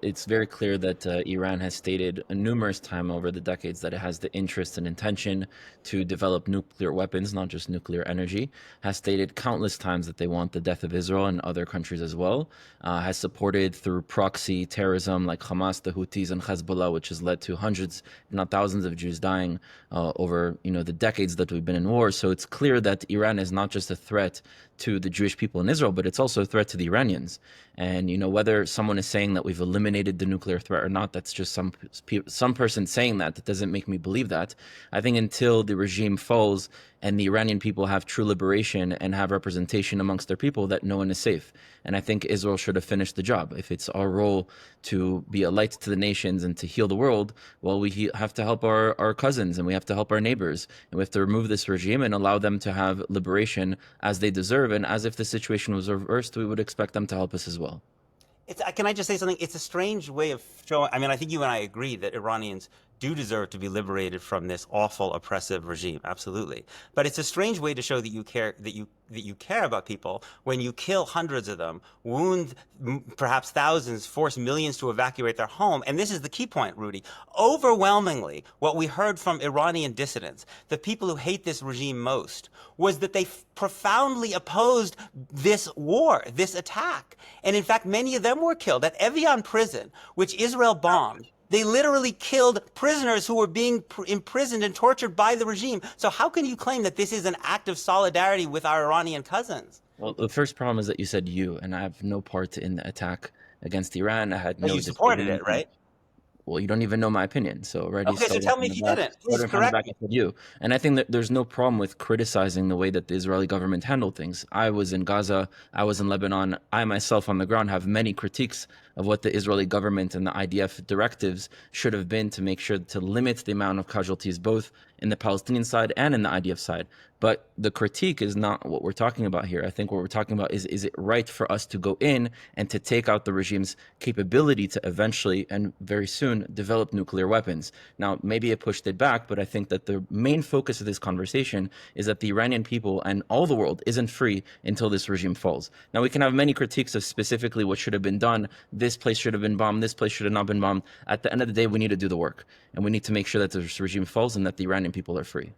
It's very clear that Iran has stated numerous times over the decades that it has the interest and intention to develop nuclear weapons, not just nuclear energy. Has stated countless times that they want the death of Israel and other countries as well. Has supported through proxy terrorism like Hamas, the Houthis, and Hezbollah, which has led to hundreds, if not thousands, of Jews dying over the decades that we've been in war. So it's clear that Iran is not just a threat to the Jewish people in Israel, but it's also a threat to the Iranians. And whether someone is saying that we've eliminated the nuclear threat or not, that's just some person saying that. That doesn't make me believe that. I think until the regime falls and the Iranian people have true liberation and have representation amongst their people, that no one is safe. And I think Israel should have finished the job. If it's our role to be a light to the nations and to heal the world, well, we have to help our cousins and we have to help our neighbors. And we have to remove this regime and allow them to have liberation as they deserve. And as if the situation was reversed, we would expect them to help us as well. Can I just say something? It's a strange way of showing. I mean, I think you and I agree that Iranians do deserve to be liberated from this awful, oppressive regime. Absolutely. But it's a strange way to show that you care, that you care about people when you kill hundreds of them, wound perhaps thousands, force millions to evacuate their home. And this is the key point, Rudy. Overwhelmingly, what we heard from Iranian dissidents, the people who hate this regime most, was that they profoundly opposed this war, this attack. And in fact, many of them were killed at Evian prison, which Israel bombed. They literally killed prisoners who were being imprisoned and tortured by the regime. So how can you claim that this is an act of solidarity with our Iranian cousins? Well, the first problem is that you said you, and I have no part in the attack against Iran. I had But no you supported decision. it, right? Well, you don't even know my opinion. So already Okay, so starting tell from me the if you back, didn't. Please starting from the correct back, I me. said you. And I think that there's no problem with criticizing the way that the Israeli government handled things. I was in Gaza, I was in Lebanon. I myself on the ground have many critiques of what the Israeli government and the IDF directives should have been to make sure to limit the amount of casualties, both in the Palestinian side and in the IDF side. But the critique is not what we're talking about here. I think what we're talking about is it right for us to go in and to take out the regime's capability to eventually and very soon develop nuclear weapons? Now, maybe it pushed it back, but I think that the main focus of this conversation is that the Iranian people and all the world isn't free until this regime falls. Now, we can have many critiques of specifically what should have been done. This place should have been bombed. This place should have not been bombed. At the end of the day, we need to do the work. And we need to make sure that this regime falls and that the Iranian people are free.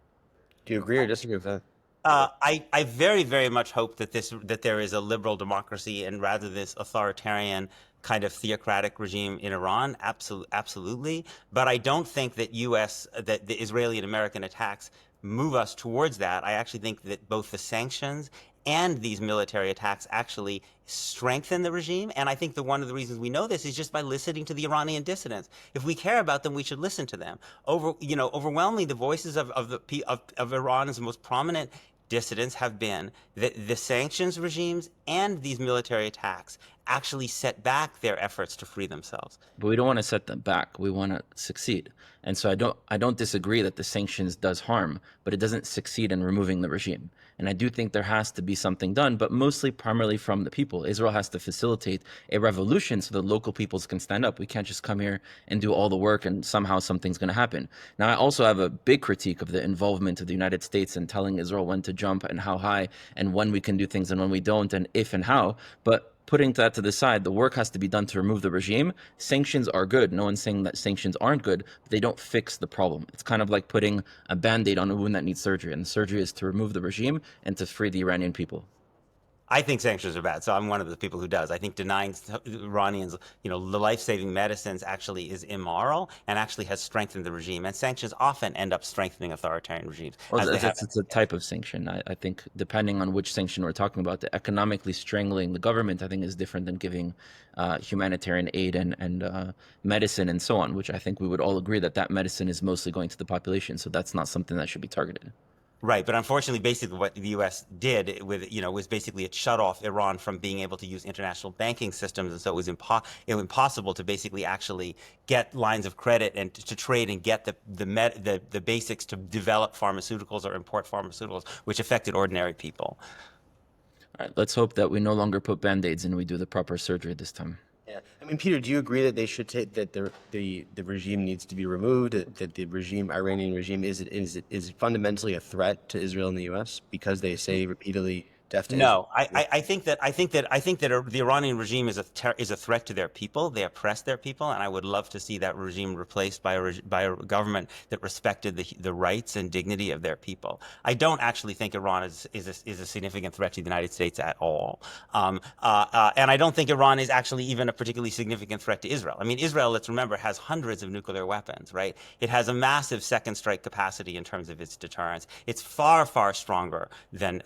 Do you agree or disagree with that? I very, very much hope that there is a liberal democracy and rather this authoritarian kind of theocratic regime in Iran. Absolutely. But I don't think that that the Israeli and American attacks move us towards that. I actually think that both the sanctions and these military attacks actually strengthen the regime. And I think that one of the reasons we know this is just by listening to the Iranian dissidents. If we care about them, we should listen to them. Overwhelmingly, the voices of Iran's most prominent dissidents have been that the sanctions regimes and these military attacks actually set back their efforts to free themselves. But we don't want to set them back. We want to succeed. And so I don't disagree that the sanctions does harm, but it doesn't succeed in removing the regime. And I do think there has to be something done, but mostly primarily from the people. Israel has to facilitate a revolution so the local peoples can stand up. We can't just come here and do all the work and somehow something's going to happen. Now, I also have a big critique of the involvement of the United States in telling Israel when to jump and how high and when we can do things and when we don't and if and how. But putting that to the side, the work has to be done to remove the regime. Sanctions are good. No one's saying that sanctions aren't good, but they don't fix the problem. It's kind of like putting a Band-Aid on a wound that neneeds surgery, and the surgery is to remove the regime and to free the Iranian people. I think sanctions are bad, so I'm one of the people who does. I think denying Iranians, the life-saving medicines actually is immoral and actually has strengthened the regime. And sanctions often end up strengthening authoritarian regimes. Well, it's a type of sanction. I think depending on which sanction we're talking about, the economically strangling the government, I think, is different than giving humanitarian aid and medicine and so on, which I think we would all agree that medicine is mostly going to the population. So that's not something that should be targeted. Right, but unfortunately, basically what the U.S. did was basically it shut off Iran from being able to use international banking systems, and so it was impossible to basically actually get lines of credit and to trade and get the basics to develop pharmaceuticals or import pharmaceuticals, which affected ordinary people. All right, let's hope that we no longer put Band-Aids and we do the proper surgery this time. Yeah, I mean, Peter, do you agree that they should take that the regime needs to be removed? That the Iranian regime is fundamentally a threat to Israel and the U.S. because they say repeatedly death to Israel. No, I think that the Iranian regime is a threat to their people. They oppress their people, and I would love to see that regime replaced by a government that respected the rights and dignity of their people. I don't actually think Iran is a significant threat to the United States at all, and I don't think Iran is actually even a particularly significant threat to Israel. I mean, Israel, let's remember, has hundreds of nuclear weapons, right? It has a massive second strike capacity in terms of its deterrence. It's far, far stronger than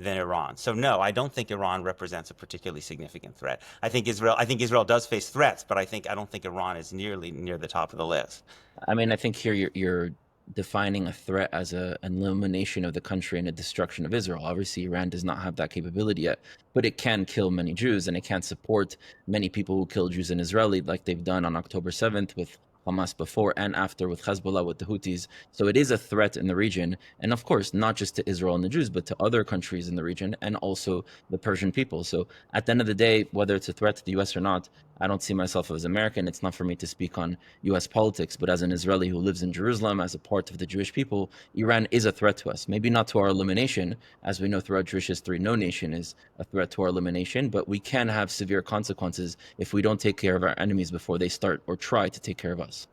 Iran. So no, I don't think Iran represents a particularly significant threat. I think Israel does face threats, but I don't think Iran is nearly near the top of the list. I mean, I think here you're defining a threat as an elimination of the country and a destruction of Israel. Obviously, Iran does not have that capability yet, but it can kill many Jews and it can support many people who kill Jews in Israel, like they've done on October 7th with Hamas before and after with Hezbollah, with the Houthis. So it is a threat in the region. And of course, not just to Israel and the Jews, but to other countries in the region and also the Persian people. So at the end of the day, whether it's a threat to the US or not, I don't see myself as American. It's not for me to speak on US politics, but as an Israeli who lives in Jerusalem, as a part of the Jewish people, Iran is a threat to us. Maybe not to our elimination. As we know throughout Jewish history, no nation is a threat to our elimination, but we can have severe consequences if we don't take care of our enemies before they start or try to take care of us.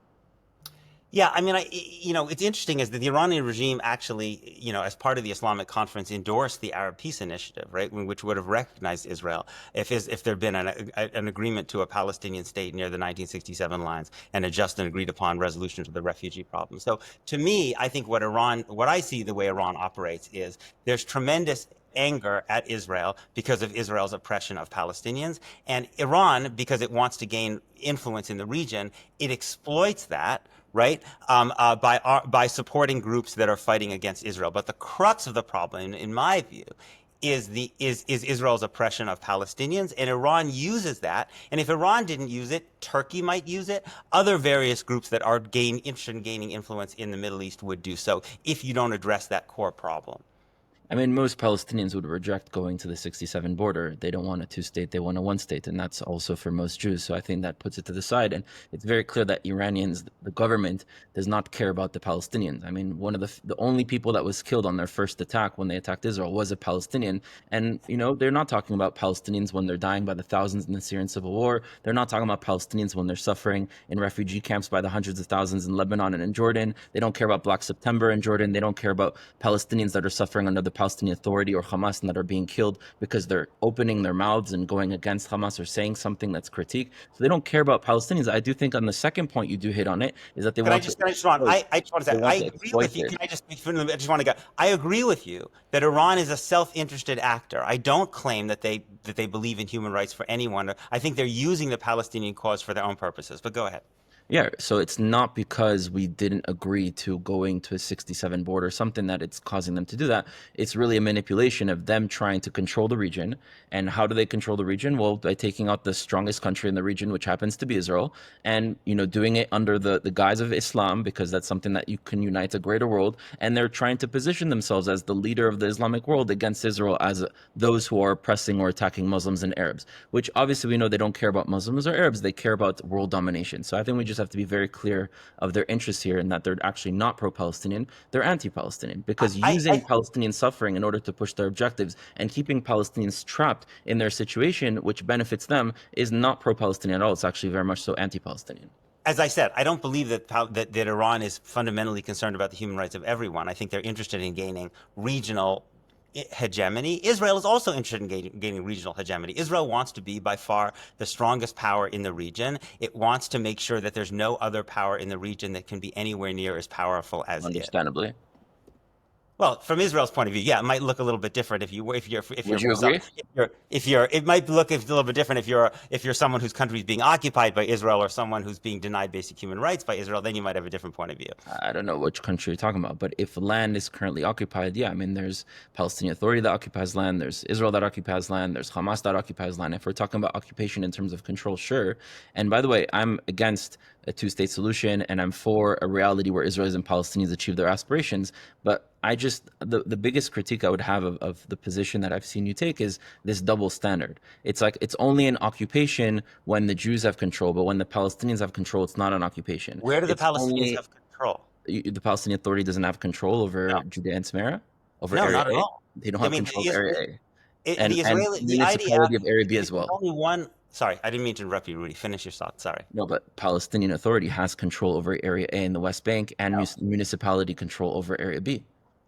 Yeah, I mean, it's interesting is that the Iranian regime actually, as part of the Islamic Conference, endorsed the Arab Peace Initiative, right, which would have recognized Israel if there'd been an agreement to a Palestinian state near the 1967 lines and a just and agreed upon resolution to the refugee problem. So, to me, I think what I see the way Iran operates is there's tremendous anger at Israel because of Israel's oppression of Palestinians, and Iran, because it wants to gain influence in the region, it exploits that, right, by supporting groups that are fighting against Israel. But the crux of the problem, in my view, is Israel's oppression of Palestinians, and Iran uses that. And if Iran didn't use it, Turkey might use it. Other various groups that are interested in gaining influence in the Middle East would do so if you don't address that core problem. I mean, most Palestinians would reject going to the 67 border. They don't want a two-state, they want a one-state, and that's also for most Jews. So I think that puts it to the side. And it's very clear that Iranians, the government, does not care about the Palestinians. I mean, one of the only people that was killed on their first attack when they attacked Israel was a Palestinian. And, they're not talking about Palestinians when they're dying by the thousands in the Syrian civil war. They're not talking about Palestinians when they're suffering in refugee camps by the hundreds of thousands in Lebanon and in Jordan. They don't care about Black September in Jordan. They don't care about Palestinians that are suffering under the Palestinian Authority or Hamas and that are being killed because they're opening their mouths and going against Hamas or saying something that's critique. So they don't care about Palestinians. I do think on the second point you do hit on it is that they want to. I just want to say, I agree with you. Can I just want to go? I agree with you that Iran is a self-interested actor. I don't claim that they believe in human rights for anyone. I think they're using the Palestinian cause for their own purposes. But go ahead. Yeah, so it's not because we didn't agree to going to a 67 border, something that it's causing them to do that. It's really a manipulation of them trying to control the region. And how do they control the region? Well, by taking out the strongest country in the region, which happens to be Israel, and doing it under the guise of Islam, because that's something that you can unite a greater world. And they're trying to position themselves as the leader of the Islamic world against Israel as those who are oppressing or attacking Muslims and Arabs, which obviously we know they don't care about Muslims or Arabs. They care about world domination. So I think we just have to be very clear of their interests here and that they're actually not pro-Palestinian, they're anti-Palestinian, because using Palestinian suffering in order to push their objectives and keeping Palestinians trapped in their situation, which benefits them, is not pro-Palestinian at all. It's actually very much so anti-Palestinian. As I said, I don't believe that Iran is fundamentally concerned about the human rights of everyone. I think they're interested in gaining regional hegemony. Israel is also interested in gaining regional hegemony. Israel wants to be by far the strongest power in the region. It wants to make sure that there's no other power in the region that can be anywhere near as powerful as Understandably. it. Well, from Israel's point of view, yeah, it might look a little bit different if you're Would you agree? It might look a little bit different if you're someone whose country is being occupied by Israel or someone who's being denied basic human rights by Israel. Then you might have a different point of view. I don't know which country you're talking about, but if land is currently occupied, yeah, I mean, there's Palestinian Authority that occupies land, there's Israel that occupies land, there's Hamas that occupies land. If we're talking about occupation in terms of control, sure. And by the way, I'm against a two-state solution, and I'm for a reality where Israelis and Palestinians achieve their aspirations. But the biggest critique I would have of the position that I've seen you take is this double standard. It's like it's only an occupation when the Jews have control, but when the Palestinians have control, it's not an occupation. Where do the Palestinians have control? The Palestinian Authority doesn't have control over Judea and Samaria? No, not at all. They don't have control of Area A. and The IDF municipality of Area B is as well. only one. Sorry, I didn't mean to interrupt you, Rudy. Finish your thought. Sorry. No, but Palestinian Authority has control over Area A in the West Bank and No, municipality control over Area B.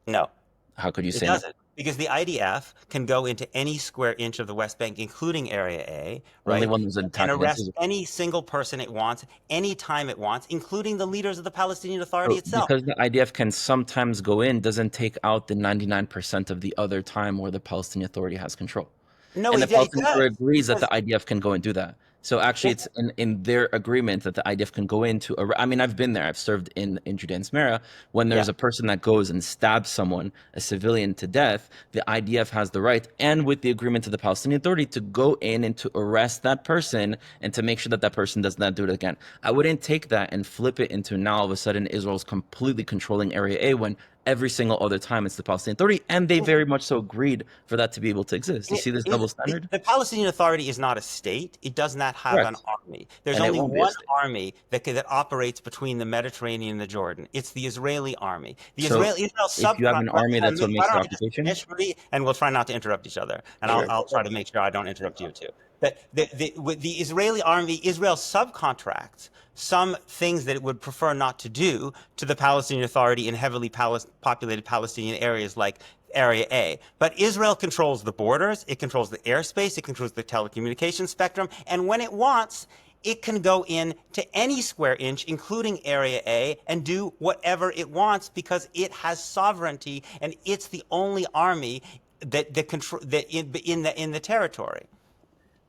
no. How could you It say no? doesn't, because the IDF can go into any square inch of the West Bank, including Area A, Only right, one who's and attacked against arrest Israel. any single person it wants, anytime it wants, including the leaders of the Palestinian Authority So itself. because the IDF can sometimes go in, doesn't take out the 99% of the other time where the Palestinian Authority has control. No, And the it Palestinian Authority does, agrees that because the IDF can go and do that. So actually, it, it's in their agreement that the IDF can go into. I mean, I've been there. I've served in Judea and Samaria. When yeah. there's a person that goes and stabs someone, a civilian, to death, the IDF has the right, and with the agreement to the Palestinian Authority, to go in and to arrest that person and to make sure that that person does not do it again. I wouldn't take that and flip it into now all of a sudden Israel's completely controlling Area A when every single other time it's the Palestinian Authority, and they very much so agreed for that to be able to exist. You see this double standard? The Palestinian Authority is not a state. It does not have an Correct. army. There's And it only won't be a one state. army that operates between the Mediterranean and the Jordan. It's the Israeli army. The So Israel if you have an subcontract. army, that's what Why makes it don't I just occupation? finish, Rudy, and we'll try not to interrupt each other, and Sure. I'll try to make sure I don't interrupt you too. That with the Israeli army, Israel subcontracts some things that it would prefer not to do to the Palestinian Authority in heavily populated Palestinian areas like Area A. But Israel controls the borders, it controls the airspace, it controls the telecommunications spectrum, and when it wants, it can go in to any square inch, including Area A, and do whatever it wants because it has sovereignty and it's the only army that control that in the territory.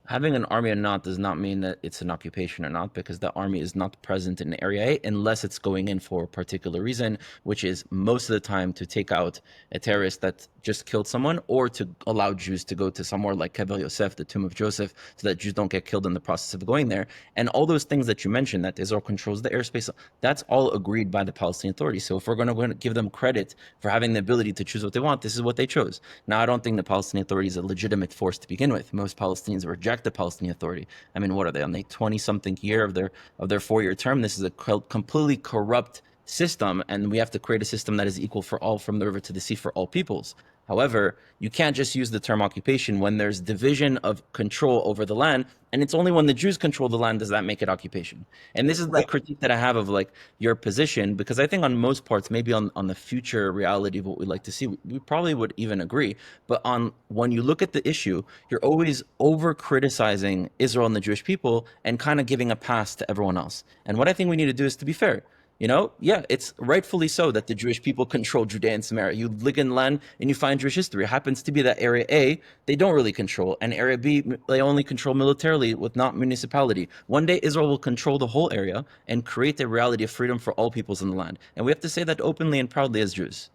Having an army or not does not mean that it's an occupation or not, because the army is not present in Area A unless it's going in for a particular reason, which is most of the time to take out a terrorist that just killed someone, or to allow Jews to go to somewhere like Kever Yosef, the tomb of Joseph, so that Jews don't get killed in the process of going there. And all those things that you mentioned, that Israel controls the airspace, that's all agreed by the Palestinian Authority. So if we're going to give them credit for having the ability to choose what they want, this is what they chose. Now, I don't think the Palestinian Authority is a legitimate force to begin with. Most Palestinians reject the Palestinian Authority. I mean, what are they on the 20-something year of their 4-year term? This is a completely corrupt system, and we have to create a system that is equal for all, from the river to the sea, for all peoples. However, you can't just use the term occupation when there's division of control over the land, and it's only when the Jews control the land does that make it occupation. And this is the Right. critique that I have of like your position, because I think on most parts, maybe on the future reality of what we'd like to see, we probably would even agree. But on when you look at the issue, you're always over criticizing Israel and the Jewish people and kind of giving a pass to everyone else. And what I think we need to do is to be fair. You know, yeah, it's rightfully so that the Jewish people control Judea and Samaria. You look in land and you find Jewish history. It happens to be that Area A, they don't really control, and Area B, they only control militarily with not municipality. One day, Israel will control the whole area and create a reality of freedom for all peoples in the land. And we have to say that openly and proudly as Jews.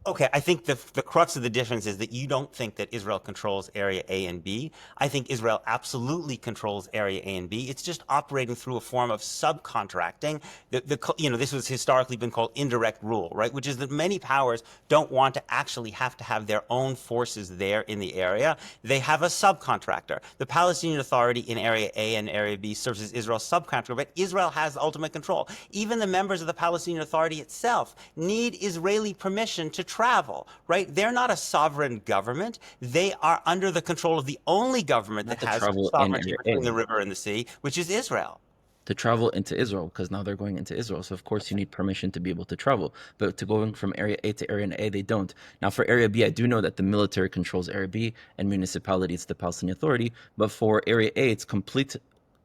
Okay, I think the crux of the difference is that you don't think that Israel controls Area A and B. I think Israel absolutely controls Area A and B. It's just operating through a form of subcontracting. This was historically been called indirect rule, right? Which is that many powers don't want to actually have to have their own forces there in the area. They have a subcontractor. The Palestinian Authority in Area A and Area B serves as Israel's subcontractor, but Israel has ultimate control. Even the members of the Palestinian Authority itself need Israeli permission to travel, right? They're not a sovereign government. They are under the control of the only government Not that to has travel in sovereignty Area between the A, river and the sea, which is Israel. to travel into Israel, because now they're going into Israel. So of course you need permission to be able to travel. But to going from Area A to Area A, they don't. Now for Area B, I do know that the military controls Area B, and municipality, it's the Palestinian Authority. But for Area A, it's complete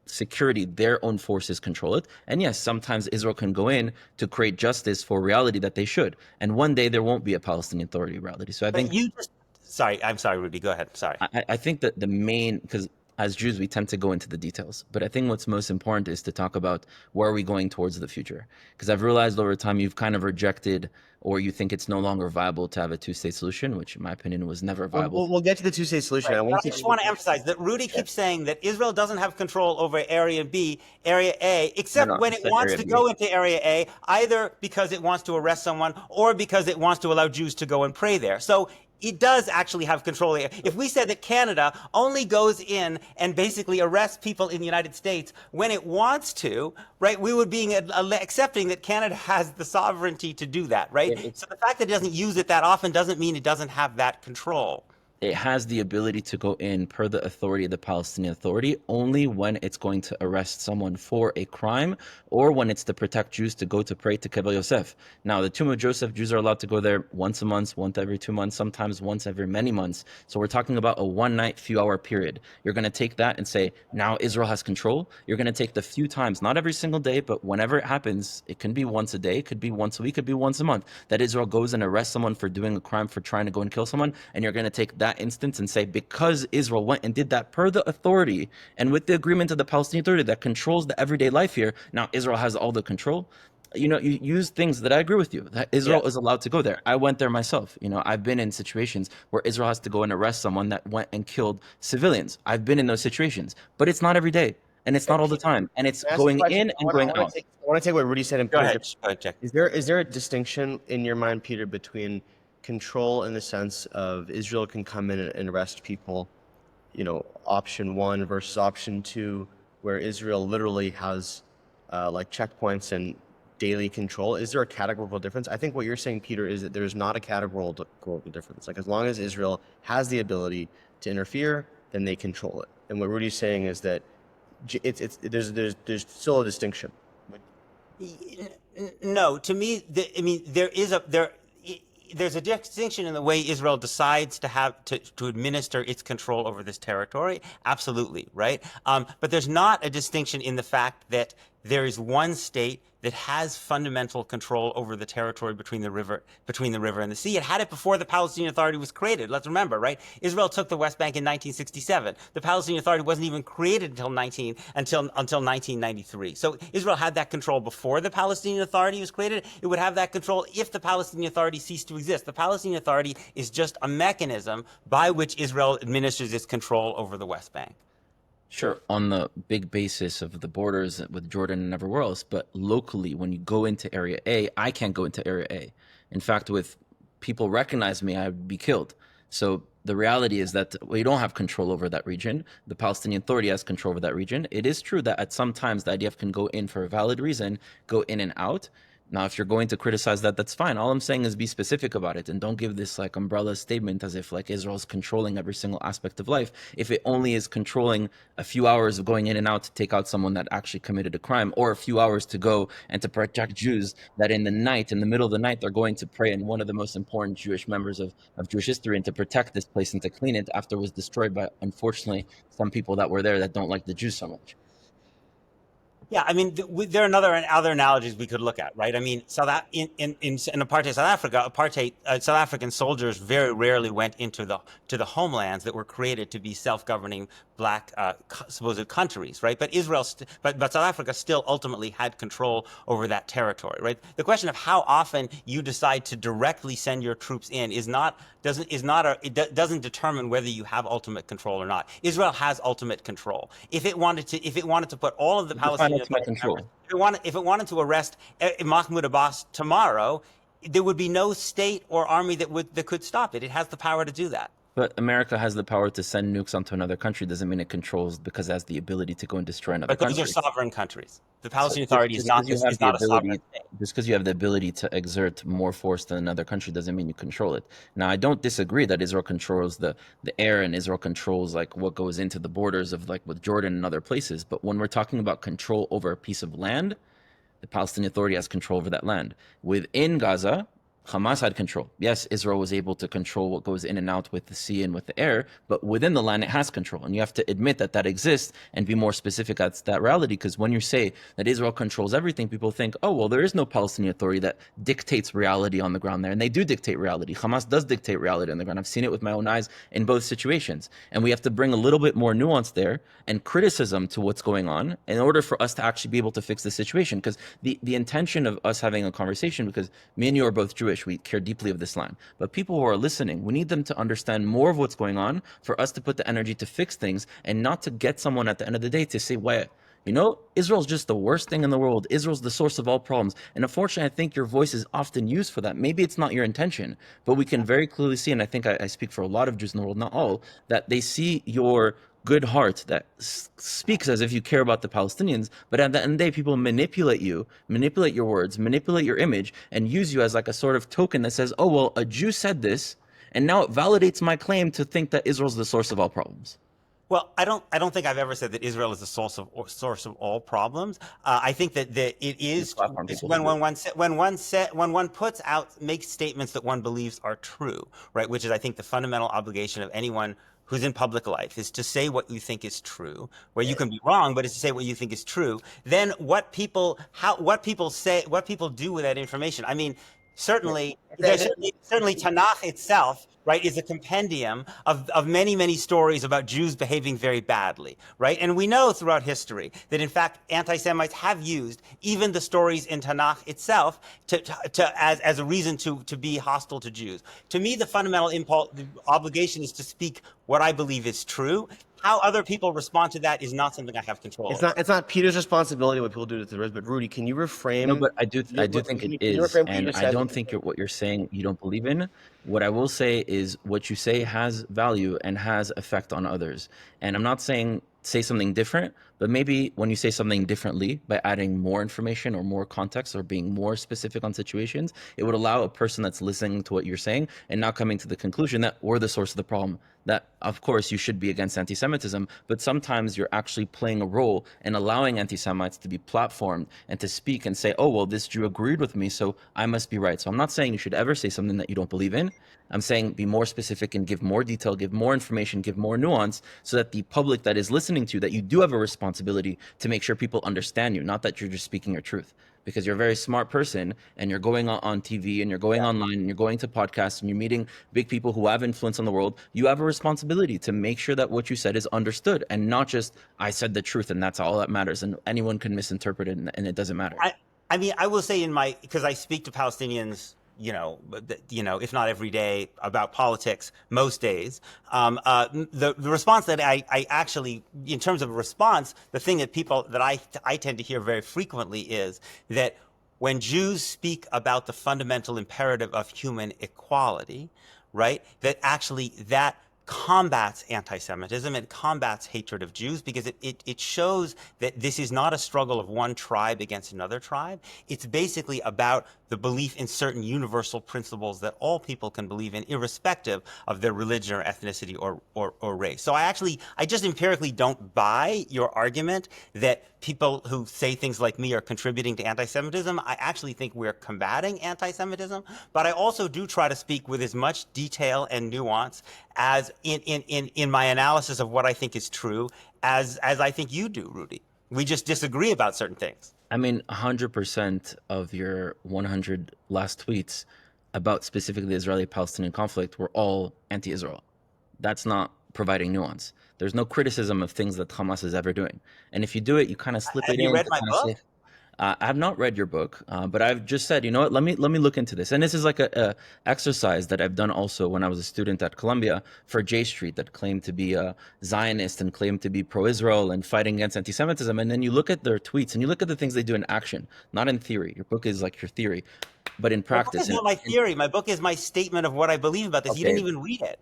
security. Their own forces control it. And yes, sometimes Israel can go in to create justice for reality that they should. And one day there won't be a Palestinian Authority reality. So I But think you just, sorry, I'm sorry, Rudy, go ahead. Sorry. I think that the main, because as Jews, we tend to go into the details, but I think what's most important is to talk about where are we going towards the future. Because I've realized over time you've kind of rejected, or you think it's no longer viable to have a two-state solution, which in my opinion was never viable. We'll get to the two-state solution. Right. I want But I just want to emphasize that Rudy keeps saying that Israel doesn't have control over Area B, Area A, No, except no, when I it said wants Area to B. go into Area A, either because it wants to arrest someone or because it wants to allow Jews to go and pray there. So it does actually have control. If we said that Canada only goes in and basically arrests people in the United States when it wants to, right, we would be accepting that Canada has the sovereignty to do that, right? So the fact that it doesn't use it that often doesn't mean it doesn't have that control. it has the ability to go in per the authority of the Palestinian Authority only when it's going to arrest someone for a crime or when it's to protect Jews to go to pray to Kever Yosef. Now, the tomb of Joseph, Jews are allowed to go there once a month, once every 2 months, sometimes once every many months. So we're talking about a one-night, few-hour period. You're going to take that and say, now Israel has control. You're going to take the few times, not every single day, but whenever it happens, it can be once a day, it could be once a week, it could be once a month, that Israel goes and arrests someone for doing a crime, for trying to go and kill someone, and you're going to take that instance and say, because Israel went and did that per the authority and with the agreement of the Palestinian Authority that controls the everyday life here, now Israel has all the control. You know, you use things that I agree with you, that Israel is allowed to go there. I went there myself. You know, I've been in situations where Israel has to go and arrest someone that went and killed civilians. I've been in those situations, but it's not every day and it's not all the time. And it's Can I ask a going question? in and going out. I want to take what Rudy said and Go put it ahead. different. Go ahead, Jack. Is there a distinction in your mind, Peter, between control in the sense of Israel can come in and arrest people, you know, option one versus option two, where Israel literally has like checkpoints and daily control? Is there a categorical difference? I think what you're saying, Peter, is that there's not a categorical difference. Like, as long as Israel has the ability to interfere, then they control it. And what Rudy's saying is that there's still a distinction. No, to me, I mean, there's a distinction in the way Israel decides to have to administer its control over this territory. Absolutely, right? But there's not a distinction in the fact that there is one state that has fundamental control over the territory between the river and the sea. It had it before the Palestinian Authority was created. Let's remember, right? Israel took the West Bank in 1967. The Palestinian Authority wasn't even created until 1993. So Israel had that control before the Palestinian Authority was created. It would have that control if the Palestinian Authority ceased to exist. The Palestinian Authority is just a mechanism by which Israel administers its control over the West Bank. Sure, on the big basis of the borders with Jordan and everywhere else, but locally, when you go into Area A, I can't go into Area A. In fact, with people recognize me, I would be killed. So the reality is that we don't have control over that region. The Palestinian Authority has control over that region. It is true that at some times the IDF can go in for a valid reason, go in and out. Now, if you're going to criticize that, that's fine. All I'm saying is be specific about it and don't give this like umbrella statement as if like Israel's controlling every single aspect of life. If it only is controlling a few hours of going in and out to take out someone that actually committed a crime, or a few hours to go and to protect Jews that in the night, in the middle of the night, they're going to pray in one of the most important Jewish members of Jewish history and to protect this place and to clean it after it was destroyed by, unfortunately, some people that were there that don't like the Jews so much. Yeah, I mean, there are other analogies we could look at, right? I mean, in apartheid South Africa, South African soldiers very rarely went into the homelands that were created to be self-governing black supposed countries, right? But but South Africa still ultimately had control over that territory, right? The question of how often you decide to directly send your troops in doesn't determine whether you have ultimate control or not. Israel has ultimate control. If it wanted to put all of the Palestinian Control. If it wanted to arrest Mahmoud Abbas tomorrow, there would be no state or army that could stop it. It has the power to do that. But America has the power to send nukes onto another country. Doesn't mean it controls because it has the ability to go and destroy another country. But those are sovereign countries. The Palestinian Authority is not a sovereign state. Just because you have the ability to exert more force than another country doesn't mean you control it. Now, I don't disagree that Israel controls the air and Israel controls like what goes into the borders of like with Jordan and other places. But when we're talking about control over a piece of land, the Palestinian Authority has control over that land. Within Gaza, Hamas had control. Yes, Israel was able to control what goes in and out with the sea and with the air, but within the land, it has control. And you have to admit that that exists and be more specific at that reality. Because when you say that Israel controls everything, people think, oh, well, there is no Palestinian Authority that dictates reality on the ground there. And they do dictate reality. Hamas does dictate reality on the ground. I've seen it with my own eyes in both situations. And we have to bring a little bit more nuance there and criticism to what's going on in order for us to actually be able to fix the situation. Because the intention of us having a conversation, because me and you are both Jewish, we care deeply of this land. But people who are listening, we need them to understand more of what's going on for us to put the energy to fix things and not to get someone at the end of the day to say, well, you know, Israel's just the worst thing in the world. Israel's the source of all problems. And unfortunately, I think your voice is often used for that. Maybe it's not your intention, but we can very clearly see, and I think I speak for a lot of Jews in the world, not all, that they see your good heart that speaks as if you care about the Palestinians, but at the end of the day, people manipulate you, manipulate your words, manipulate your image, and use you as like a sort of token that says, oh, well, a Jew said this, and now it validates my claim to think that Israel's the source of all problems. Well, I don't think I've ever said that Israel is the source of all problems. I think that it You is platform people when to do it. when one puts out makes statements that one believes are true, right? Which is, I think, the fundamental obligation of anyone who's in public life is to say what you think is true, where you can be wrong, but it's to say what you think is true. Then what people say, what people do with that information. I mean, certainly certainly Tanakh itself, right, is a compendium of many, many stories about Jews behaving very badly, right? And we know throughout history that, in fact, anti-Semites have used even the stories in Tanakh itself as a reason to be hostile to Jews. To me, the fundamental impulse, the obligation is to speak what I believe is true. How other people respond to that is not something I have control over. It's not Peter's responsibility what people do to terrorists, but Rudy, can you reframe? No, but I do think Can it you is, reframe what you and just I said? don't think what you're saying you don't believe in. What I will say is what you say has value and has effect on others. And I'm not saying say something different, but maybe when you say something differently by adding more information or more context or being more specific on situations, it would allow a person that's listening to what you're saying and not coming to the conclusion that we're the source of the problem. That, of course, you should be against anti-Semitism, but sometimes you're actually playing a role in allowing anti-Semites to be platformed and to speak and say, oh, well, this Jew agreed with me, so I must be right. So I'm not saying you should ever say something that you don't believe in. I'm saying be more specific and give more detail, give more information, give more nuance, so that the public that is listening to you, that you do have a responsibility to make sure people understand you, not that you're just speaking your truth. Because you're a very smart person and you're going on TV and you're going online and you're going to podcasts and you're meeting big people who have influence on the world. You have a responsibility to make sure that what you said is understood and not just I said the truth and that's all that matters and anyone can misinterpret it and it doesn't matter. I mean, I will say because I speak to Palestinians, if not every day about politics, most days. The response that I actually, in terms of a response, the thing that I tend to hear very frequently is that when Jews speak about the fundamental imperative of human equality, right, that actually that combats anti-Semitism, it combats hatred of Jews, because it shows that this is not a struggle of one tribe against another tribe. It's basically about the belief in certain universal principles that all people can believe in, irrespective of their religion or ethnicity or race. So I just empirically don't buy your argument that people who say things like me are contributing to anti-Semitism. I actually think we're combating anti-Semitism, but I also do try to speak with as much detail and nuance as in my analysis of what I think is true as I think you do, Rudy. We just disagree about certain things. I mean, 100% of your 100 last tweets about specifically the Israeli-Palestinian conflict were all anti-Israel. That's not providing nuance. There's no criticism of things that Hamas is ever doing. And if you do it, you kind of slip Have it you in read to my kind of book? say, I have not read your book, but I've just said, you know what, let me look into this. And this is like a exercise that I've done also when I was a student at Columbia for J Street that claimed to be a Zionist and claimed to be pro-Israel and fighting against anti-Semitism. And then you look at their tweets and you look at the things they do in action, not in theory. Your book is like your theory, but in My book practice. is not my theory. My book is my statement of what I believe about this. You Okay, didn't even read it.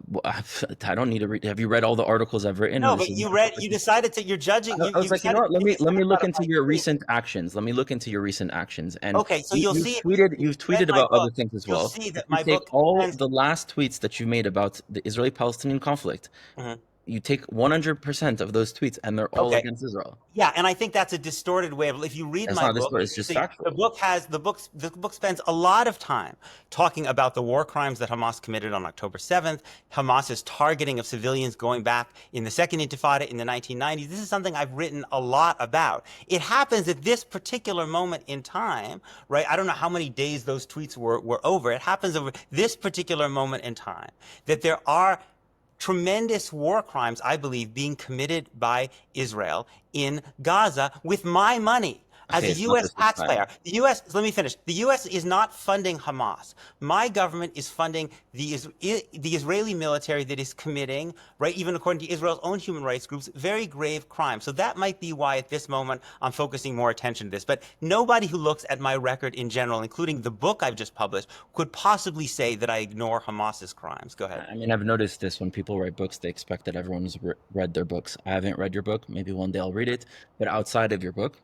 well, I don't need to read. Have you read all the articles I've written? No, This but is you decided to, you're judging, I was you like, you know decided what? to make this Let me look about into my your tweet. recent actions. Let me look into your recent actions. And Okay, so you'll see, if you've you read tweeted my about other book, things as you'll well. see If that you my take book all spends, the last tweets that you made about the Israeli-Palestinian conflict, Mhm. you take 100% of those tweets, and they're all Okay. against Israel. Yeah, and I think that's a distorted way of. If you read That's my not this, book, but you it's will just see factual. the book spends a lot of time talking about the war crimes that Hamas committed on October 7th, Hamas's targeting of civilians going back in the Second Intifada in the 1990s. This is something I've written a lot about. It happens at this particular moment in time, right? I don't know how many days those tweets were over. It happens over this particular moment in time that there are tremendous war crimes, I believe, being committed by Israel in Gaza with my money. As Okay, a it's not U.S. just Israel. taxpayer, let me finish. The U.S. is not funding Hamas. My government is funding the Israeli military that is committing, right, even according to Israel's own human rights groups, very grave crimes. So that might be why at this moment I'm focusing more attention to this. But nobody who looks at my record in general, including the book I've just published, could possibly say that I ignore Hamas's crimes. Go ahead. I mean, I've noticed this when people write books, they expect that everyone's read their books. I haven't read your book. Maybe one day I'll read it. But outside of your book,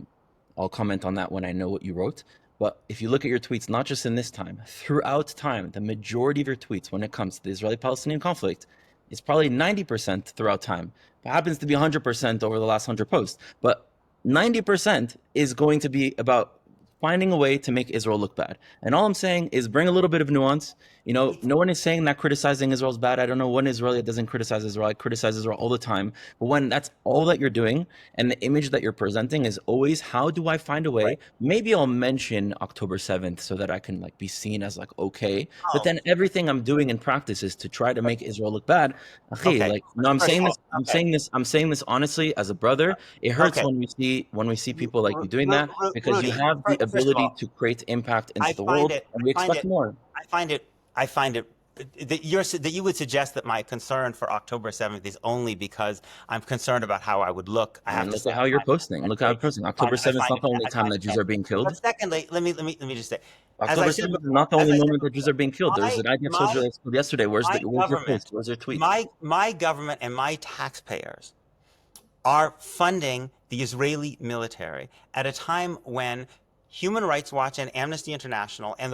I'll comment on that when I know what you wrote. But if you look at your tweets, not just in this time, throughout time, the majority of your tweets when it comes to the Israeli-Palestinian conflict is probably 90% throughout time. It happens to be 100% over the last 100 posts, but 90% is going to be about finding a way to make Israel look bad. And all I'm saying is bring a little bit of nuance. You know, no one is saying that criticizing Israel is bad. I don't know one Israeli that doesn't criticize Israel. I criticize Israel all the time. But when that's all that you're doing and the image that you're presenting is always, how do I find a way? Right. Maybe I'll mention October 7th so that I can like be seen as like, okay. But Oh, then everything I'm doing in practice is to try to make Israel look bad. Akhi, okay. like, no, I'm First of saying all, this, I'm okay. saying this, I'm saying this honestly as a brother. It hurts Okay. when we see people like you doing that, because you Rudy, have the first of ability all, to create impact I into the find world, it, and I we find expect it, more. I find it, I find it that you would suggest that my concern for October 7th is only because I'm concerned about how I would look. I I have mean, to look say, at how you're posting. Look how you're posting. October I 7th is find not it, the only I time find that it Jews are bad. being But killed. secondly, let me just say, October 7th is not the as only I said moment that Jews before, are being killed. There was an IDF soldier that was killed yesterday. my Where's your government, post? Where's your tweet? my government and my taxpayers are funding the Israeli military at a time when Human Rights Watch and Amnesty International and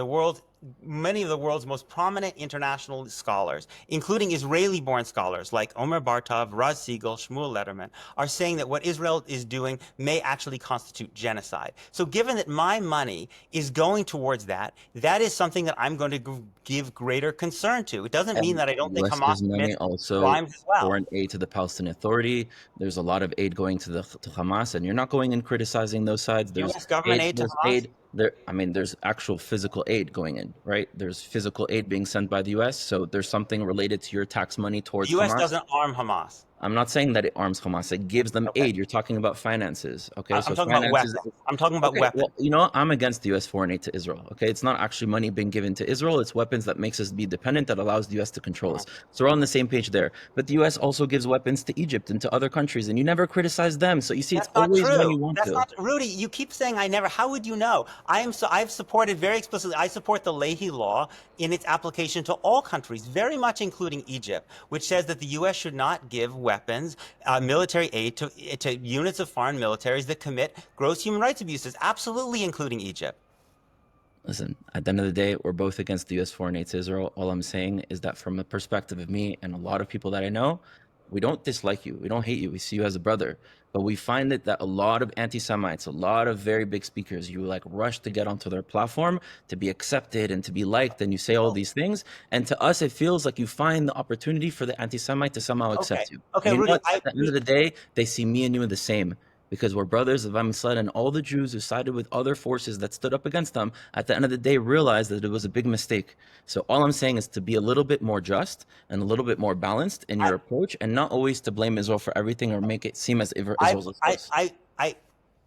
many of the world's most prominent international scholars, including Israeli-born scholars like Omer Bartov, Raz Siegel, Shmuel Letterman, are saying that what Israel is doing may actually constitute genocide. So given that my money is going towards that, that is something that I'm going to give greater concern to. It doesn't mean And that I don't the think U.S. Hamas gives money commits also crimes as well. foreign aid to the Palestinian Authority. There's a lot of aid going to Hamas, and you're not going and criticizing those sides. There's U.S. government aid. aid to There's Hamas? aid. There. I mean, there's actual physical aid going in, right? There's physical aid being sent by the U.S. So there's something related to your tax money The towards U.S. Hamas. doesn't arm Hamas. I'm not saying that it arms Hamas. It gives them Okay. aid. You're talking about finances. Okay. I'm So talking about finances. weapons. I'm talking about Okay. weapons. Well, you know, I'm against the U.S. foreign aid to Israel. Okay. It's not actually money being given to Israel. It's weapons that makes us be dependent, that allows the U.S. to control us. So we're on the same page there. But the U.S. also gives weapons to Egypt and to other countries, and you never criticize them. So you see, it's That's not always when true. you want That's to. not Rudy. You keep saying I never. How would you know? I've supported very explicitly. I support the Leahy Law in its application to all countries, very much including Egypt, which says that the U.S. should not give weapons, military aid to units of foreign militaries that commit gross human rights abuses, absolutely including Egypt. Listen, at the end of the day, we're both against the U.S. foreign aid to Israel. All I'm saying is that from the perspective of me and a lot of people that I know, we don't dislike you. We don't hate you. We see you as a brother. But we find it that a lot of anti-Semites, a lot of very big speakers, you like rush to get onto their platform to be accepted and to be liked, and you say all these things. And to us, it feels like you find the opportunity for the anti-Semite to somehow Okay. accept you. Okay, And you know Rudy. what? At the end of the day, they see me and you the same, because we're brothers of Am Yisrael, and all the Jews who sided with other forces that stood up against them, at the end of the day, realized that it was a big mistake. So all I'm saying is to be a little bit more just and a little bit more balanced in I, your approach, and not always to blame Israel for everything or make it seem as if I, Israel's a I, source. I, I,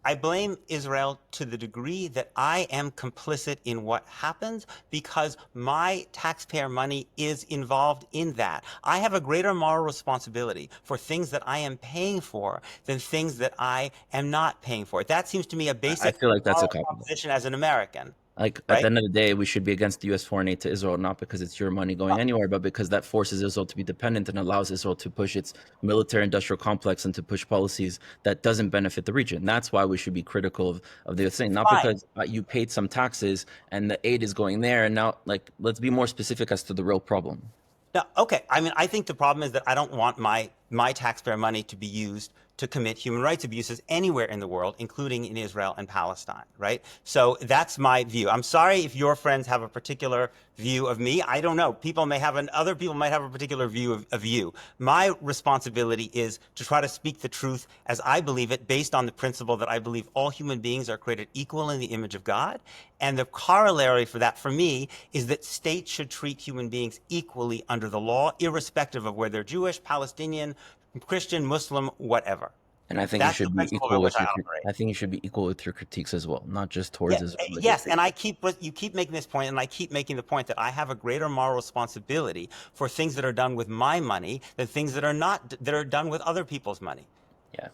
I blame Israel to the degree that I am complicit in what happens because my taxpayer money is involved in that. I have a greater moral responsibility for things that I am paying for than things that I am not paying for. That seems to me a I basic feel like that's a moral cop. proposition as an American, Like at the right? end of the day, we should be against the U.S. foreign aid to Israel, not because it's your money going anywhere, but because that forces Israel to be dependent and allows Israel to push its military-industrial complex and to push policies that doesn't benefit the region. That's why we should be critical of the thing, not Fine. because you paid some taxes and the aid is going there. And now, like, let's be more specific as to the real problem. No, okay. I mean, I think the problem is that I don't want my taxpayer money to be used to commit human rights abuses anywhere in the world, including in Israel and Palestine, right? So that's my view. I'm sorry if your friends have a particular view of me. I don't know. Other people might have a particular view of you. My responsibility is to try to speak the truth as I believe it, based on the principle that I believe all human beings are created equal in the image of God. And the corollary for that, for me, is that states should treat human beings equally under the law, irrespective of whether they're Jewish, Palestinian, Christian, Muslim, whatever. And I think you That's the should be principle by equal which with I your. operate. I think you should be equal with your critiques as well, not just Yeah, towards Israel. But your yes, and critiques. you keep making this point, and I keep making the point that I have a greater moral responsibility for things that are done with my money than things that are not that are done with other people's money. Yeah.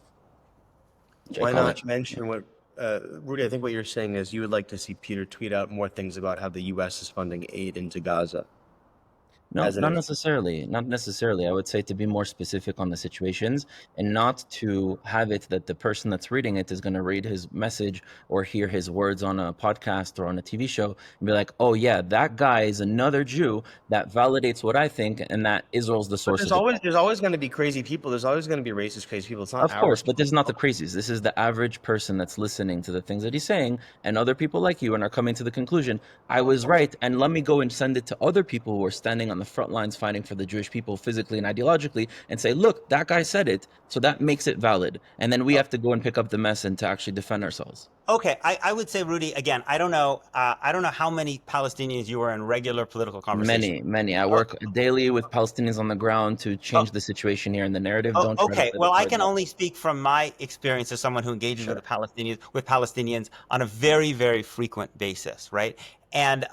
Jay, Why college. not mention what, Rudy? I think what you're saying is you would like to see Peter tweet out more things about how the U.S. is funding aid into Gaza. No, as an not example? necessarily. Not necessarily. I would say to be more specific on the situations and not to have it that the person that's reading it is going to read his message or hear his words on a podcast or on a TV show and be like, oh, yeah, that guy is another Jew that validates what I think and that Israel's the But source of the problem. there's always going to be crazy people. There's always going to be racist, crazy people. It's not Of our course, but this is not the responsibility. crazies. This is the average person that's listening to the things that he's saying, and other people like you and are coming to the conclusion, I was right, and let me go and send it to other people who are standing on the front lines fighting for the Jewish people physically and ideologically, and say, look, that guy said it, so that makes it valid. And then we have to go and pick up the mess and to actually defend ourselves. Okay, I would say, Rudy, again, I don't know how many Palestinians you are in regular political conversation Many, with. many. I Oh, work daily with Palestinians on the ground to oh, change the situation here in the narrative. oh, Don't try to okay. play the Well, I card can yet. only speak from my experience as someone who engages with Sure. the Palestinians on a very, very frequent basis, right? And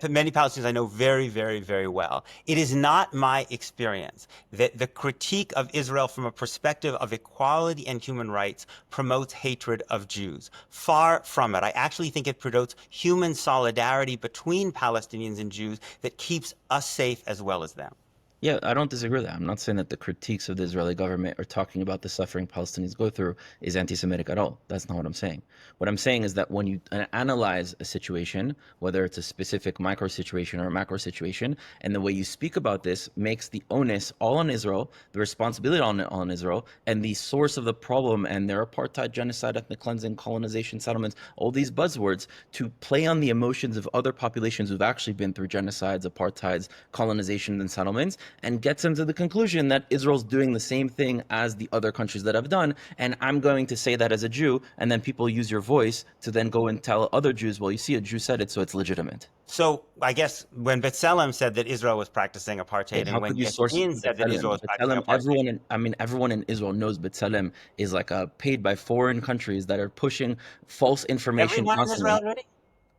many Palestinians I know very, very, very well. It is not my experience that the critique of Israel from a perspective of equality and human rights promotes hatred of Jews. Far from it. I actually think it promotes human solidarity between Palestinians and Jews that keeps us safe as well as them. Yeah, I don't disagree with that. I'm not saying that the critiques of the Israeli government or talking about the suffering Palestinians go through is anti-Semitic at all. That's not what I'm saying. What I'm saying is that when you analyze a situation, whether it's a specific micro situation or a macro situation, and the way you speak about this makes the onus all on Israel, the responsibility on Israel, and the source of the problem and their apartheid, genocide, ethnic cleansing, colonization, settlements, all these buzzwords to play on the emotions of other populations who've actually been through genocides, apartheids, colonizations, and settlements, and gets them to the conclusion that Israel's doing the same thing as the other countries that have done. And I'm going to say that as a Jew, and then people use your voice to then go and tell other Jews, well, you see, a Jew said it, so it's legitimate. So I guess when B'Tselem said that Israel was practicing Okay, apartheid, how and could when you source Yassin said that Israel B'Tselem? was practicing B'Tselem, apartheid, everyone in Israel knows B'Tselem is like paid by foreign countries that are pushing false information everyone in Israel, constantly. Rudy?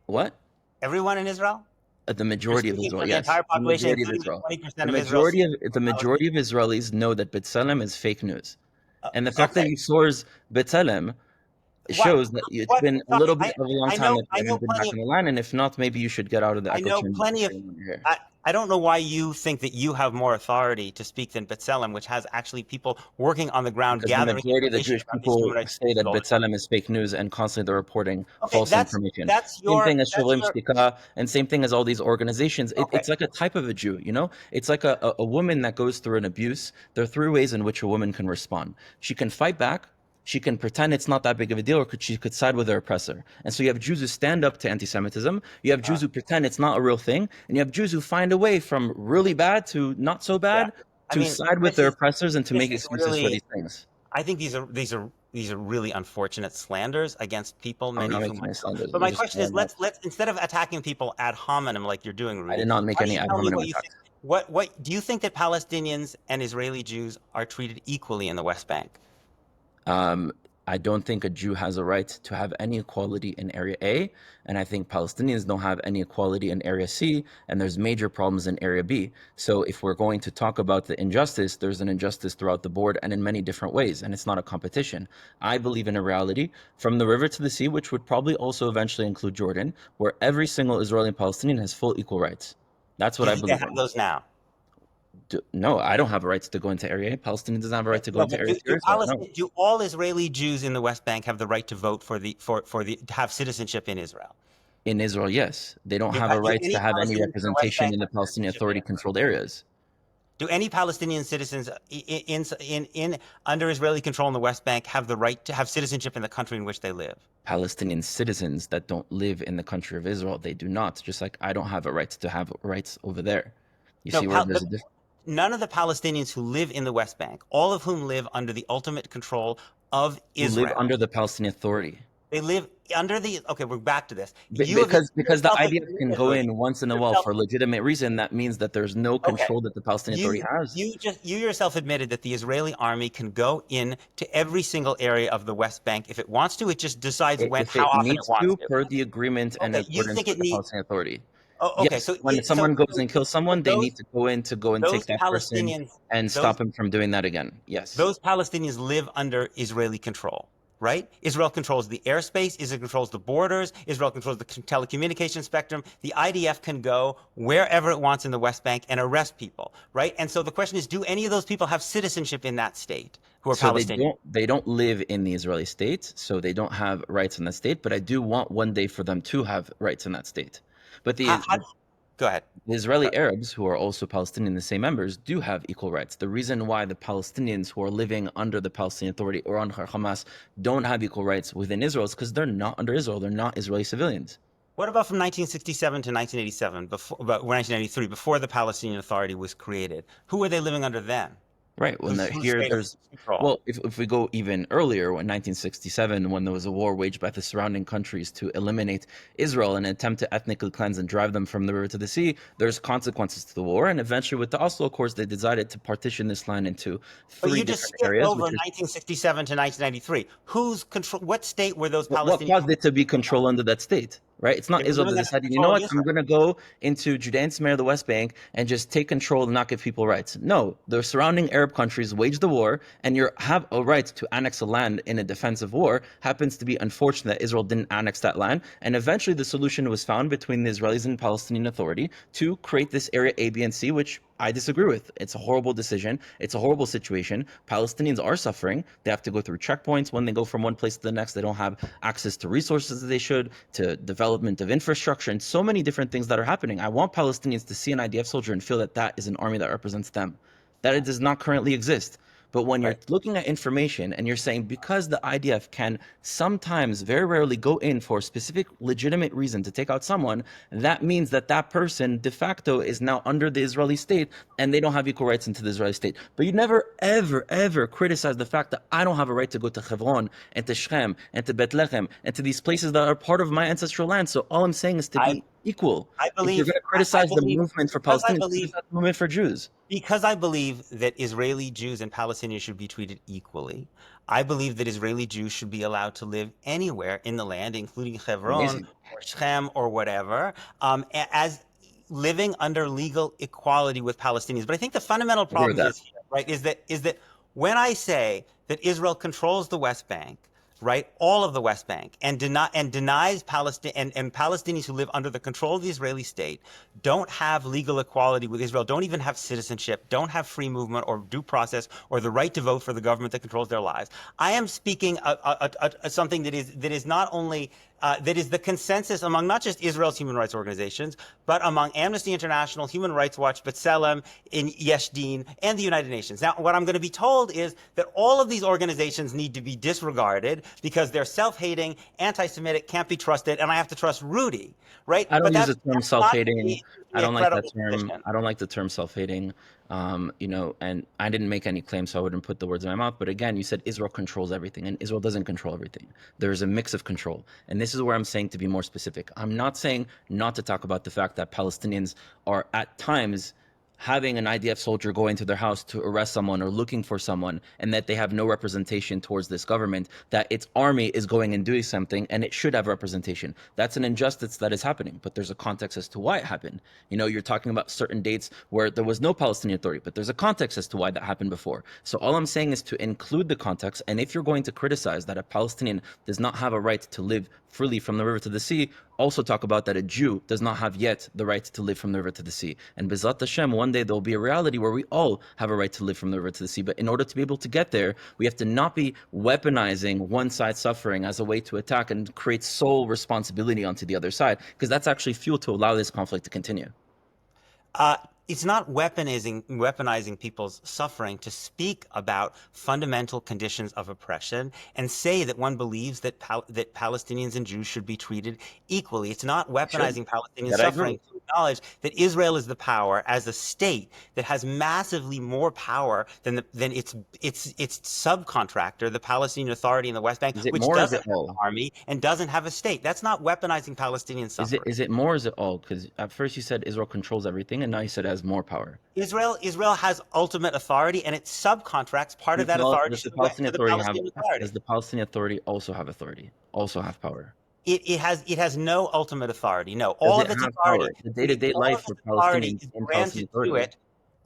What? Everyone in Israel? The You're majority of speaking Israel, for the yes, entire the population, majority of including the Israel. 20% of Israel The Palestinians. majority of Israelis know that B'Tselem is fake news. And the fact that Okay. you source B'Tselem What? shows that it's What? been a Sorry, little bit of a long time that you I know haven't been back plenty of on the line, and if not, maybe you should get out of the I echo know chamber plenty of. when you're here. I don't know why you think that you have more authority to speak than B'Tselem, which has actually people working on the ground Because the gathering majority of the information Jewish about these human people rights say abuses that all the time. B'Tselem is fake news and constantly they're reporting Okay, false information. that's Same your thing as that's Sholem your Shtika, and same thing as all these organizations. okay. It's like a type of a Jew, you know? It's like a woman that goes through an abuse. There are three ways in which a woman can respond. She can fight back, she can pretend it's not that big of a deal, or she could side with her oppressor. And so you have Jews who stand up to anti-Semitism, you have Uh, Jews who pretend it's not a real thing, and you have Jews who find a way from really bad to not so yeah, bad I to mean side with their oppressors and to this make is excuses for really. these things. I think these are really unfortunate slanders against people, I'm many not of whom making I any know. slanders. But You're my just question is, throwing out. let's instead of attacking people ad hominem like you're doing, I Rudy, did not make why don't any you ad tell me hominem what you think? attacks. What do you think that Palestinians and Israeli Jews are treated equally in the West Bank? Um, I don't think a Jew has a right to have any equality in Area A, and I think Palestinians don't have any equality in Area C, and there's major problems in Area B. So if we're going to talk about the injustice, there's an injustice throughout the board and in many different ways, and it's not a competition. I believe in a reality from the river to the sea, which would probably also eventually include Jordan, where every single Israeli and Palestinian has full equal rights. That's Do what you I think they believe have in. those now? No, I don't have a right to go into Area A. Palestinian doesn't have a right to go No, into but Area C or Israel. No. Do all Israeli Jews in the West Bank have the right to vote to have citizenship in Israel? In Israel, yes. They don't have a Do right to any have any Palestinians in the West representation Bank in the have Palestinian citizenship in Authority Israel? controlled areas. Do any Palestinian citizens in under Israeli control in the West Bank have the right to have citizenship in the country in which they live? Palestinian citizens that don't live in the country of Israel, they do not. Just like I don't have a right to have rights over there. You No, see where there's a difference? none of the Palestinians who live in the West Bank, all of whom live under the ultimate control of Who live Israel. under the Palestinian Authority. They live under the. Okay, we're back to this. You have Because the yourself idea can admitted, go Rudy. in once in a while Yourself, for a legitimate reason, that means that there's no okay. control that the Palestinian Authority has. You yourself admitted that the Israeli army can go in to every single area of the West Bank if it wants to. It just decides If how it often it needs wants to, to. per the agreement and in Okay, you accordance think with it the needs. Palestinian Authority. Oh, okay, Yes, when someone goes and kills so someone, they need to go in and those take that person Palestinians and those stop him from doing that again. Yes. those Palestinians live under Israeli control. right? Israel controls the airspace, Israel controls the borders, Israel controls the telecommunication spectrum. The IDF can go wherever it wants in the West Bank and arrest people, right? And so the question is, do any of those people have citizenship in that state who are So Palestinian? they don't live in the Israeli state, so they don't have rights in the state, but I do want one day for them to have rights in that state. But Go ahead. the Israeli Arabs, who are also Palestinian, the same members, do have equal rights. The reason why the Palestinians who are living under the Palestinian Authority or under Hamas don't have equal rights within Israel is because they're not under Israel. They're not Israeli civilians. What about from 1967 to 1987, about 1993, before the Palestinian Authority was created? Who were they living under then? Right. Well, if we go even earlier, when 1967, when there was a war waged by the surrounding countries to eliminate Israel and attempt to ethnically cleanse and drive them from the river to the sea, there's consequences to the war. And eventually with the Oslo Accords, they decided to partition this land into three different areas. Over 1967 to 1993. Whose control? What state were those Palestinians? What caused it to be controlled under that state? Right? It's not Israel that decided, you know what, I'm going to go into Judea and Samaria, the West Bank, and just take control and not give people rights. No, the surrounding Arab countries waged the war, and you have a right to annex a land in a defensive war. Happens to be unfortunate that Israel didn't annex that land, and eventually the solution was found between the Israelis and Palestinian Authority to create this area A, B, and C, which I disagree with. It's a horrible decision. It's a horrible situation. Palestinians are suffering. They have to go through checkpoints when they go from one place to the next. They don't have access to resources that they should, to development of infrastructure, and so many different things that are happening. I want Palestinians to see an IDF soldier and feel that that is an army that represents them, that it does not currently exist. But when you're looking at information and you're saying because the IDF can sometimes, very rarely, go in for a specific legitimate reason to take out someone, that means that that person de facto is now under the Israeli state and they don't have equal rights into the Israeli state. But you never, ever, ever criticize the fact that I don't have a right to go to Hebron and to Shechem and to Bethlehem and to these places that are part of my ancestral land. So all I'm saying is to be equal. I believe, if you're going to criticize the movement for Palestinians, criticize the movement for Jews. Because I believe that Israeli Jews and Palestinians should be treated equally. I believe that Israeli Jews should be allowed to live anywhere in the land, including Hebron or Shechem or whatever, as living under legal equality with Palestinians. But I think the fundamental problem is here, right, is that when I say that Israel controls the West Bank, right, all of the West Bank, and denies Palestine and Palestinians who live under the control of the Israeli state don't have legal equality with Israel, don't even have citizenship, don't have free movement or due process or the right to vote for the government that controls their lives. I am speaking something that is not only that is the consensus among not just Israel's human rights organizations, but among Amnesty International, Human Rights Watch, B'Tselem, in Yesh Din, and the United Nations. Now, what I'm going to be told is that all of these organizations need to be disregarded because they're self-hating, anti-Semitic, can't be trusted, and I have to trust Rudy, right? I don't use the term self-hating. I don't like that term. I don't like the term self-hating. And I didn't make any claims, so I wouldn't put the words in my mouth. But again, you said Israel controls everything, and Israel doesn't control everything. There's a mix of control. And this is where I'm saying to be more specific. I'm not saying not to talk about the fact that Palestinians are at times having an IDF soldier go into their house to arrest someone or looking for someone, and that they have no representation towards this government, that its army is going and doing something, and it should have representation. That's an injustice that is happening, but there's a context as to why it happened. You're talking about certain dates where there was no Palestinian Authority, but there's a context as to why that happened before. So all I'm saying is to include the context, and if you're going to criticize that a Palestinian does not have a right to live freely from the river to the sea, also talk about that a Jew does not have yet the right to live from the river to the sea. And B'ezrat Hashem, one day there'll be a reality where we all have a right to live from the river to the sea. But in order to be able to get there, we have to not be weaponizing one side suffering as a way to attack and create sole responsibility onto the other side, because that's actually fuel to allow this conflict to continue. It's not weaponizing people's suffering to speak about fundamental conditions of oppression and say that one believes that that Palestinians and Jews should be treated equally. It's not weaponizing Palestinian suffering to acknowledge that Israel is the power as a state that has massively more power than its subcontractor, the Palestinian Authority in the West Bank, which doesn't have an army and doesn't have a state. That's not weaponizing Palestinian suffering. Is it more or is it all? Because at first you said Israel controls everything, and now you said it has more power. Israel has ultimate authority, and it subcontracts part of that authority to the Palestinian Authority. Does the Palestinian Authority also have authority? Also have power? It has no ultimate authority. No, all of its authority, the day-to-day life for Palestinians in Palestinian Authority.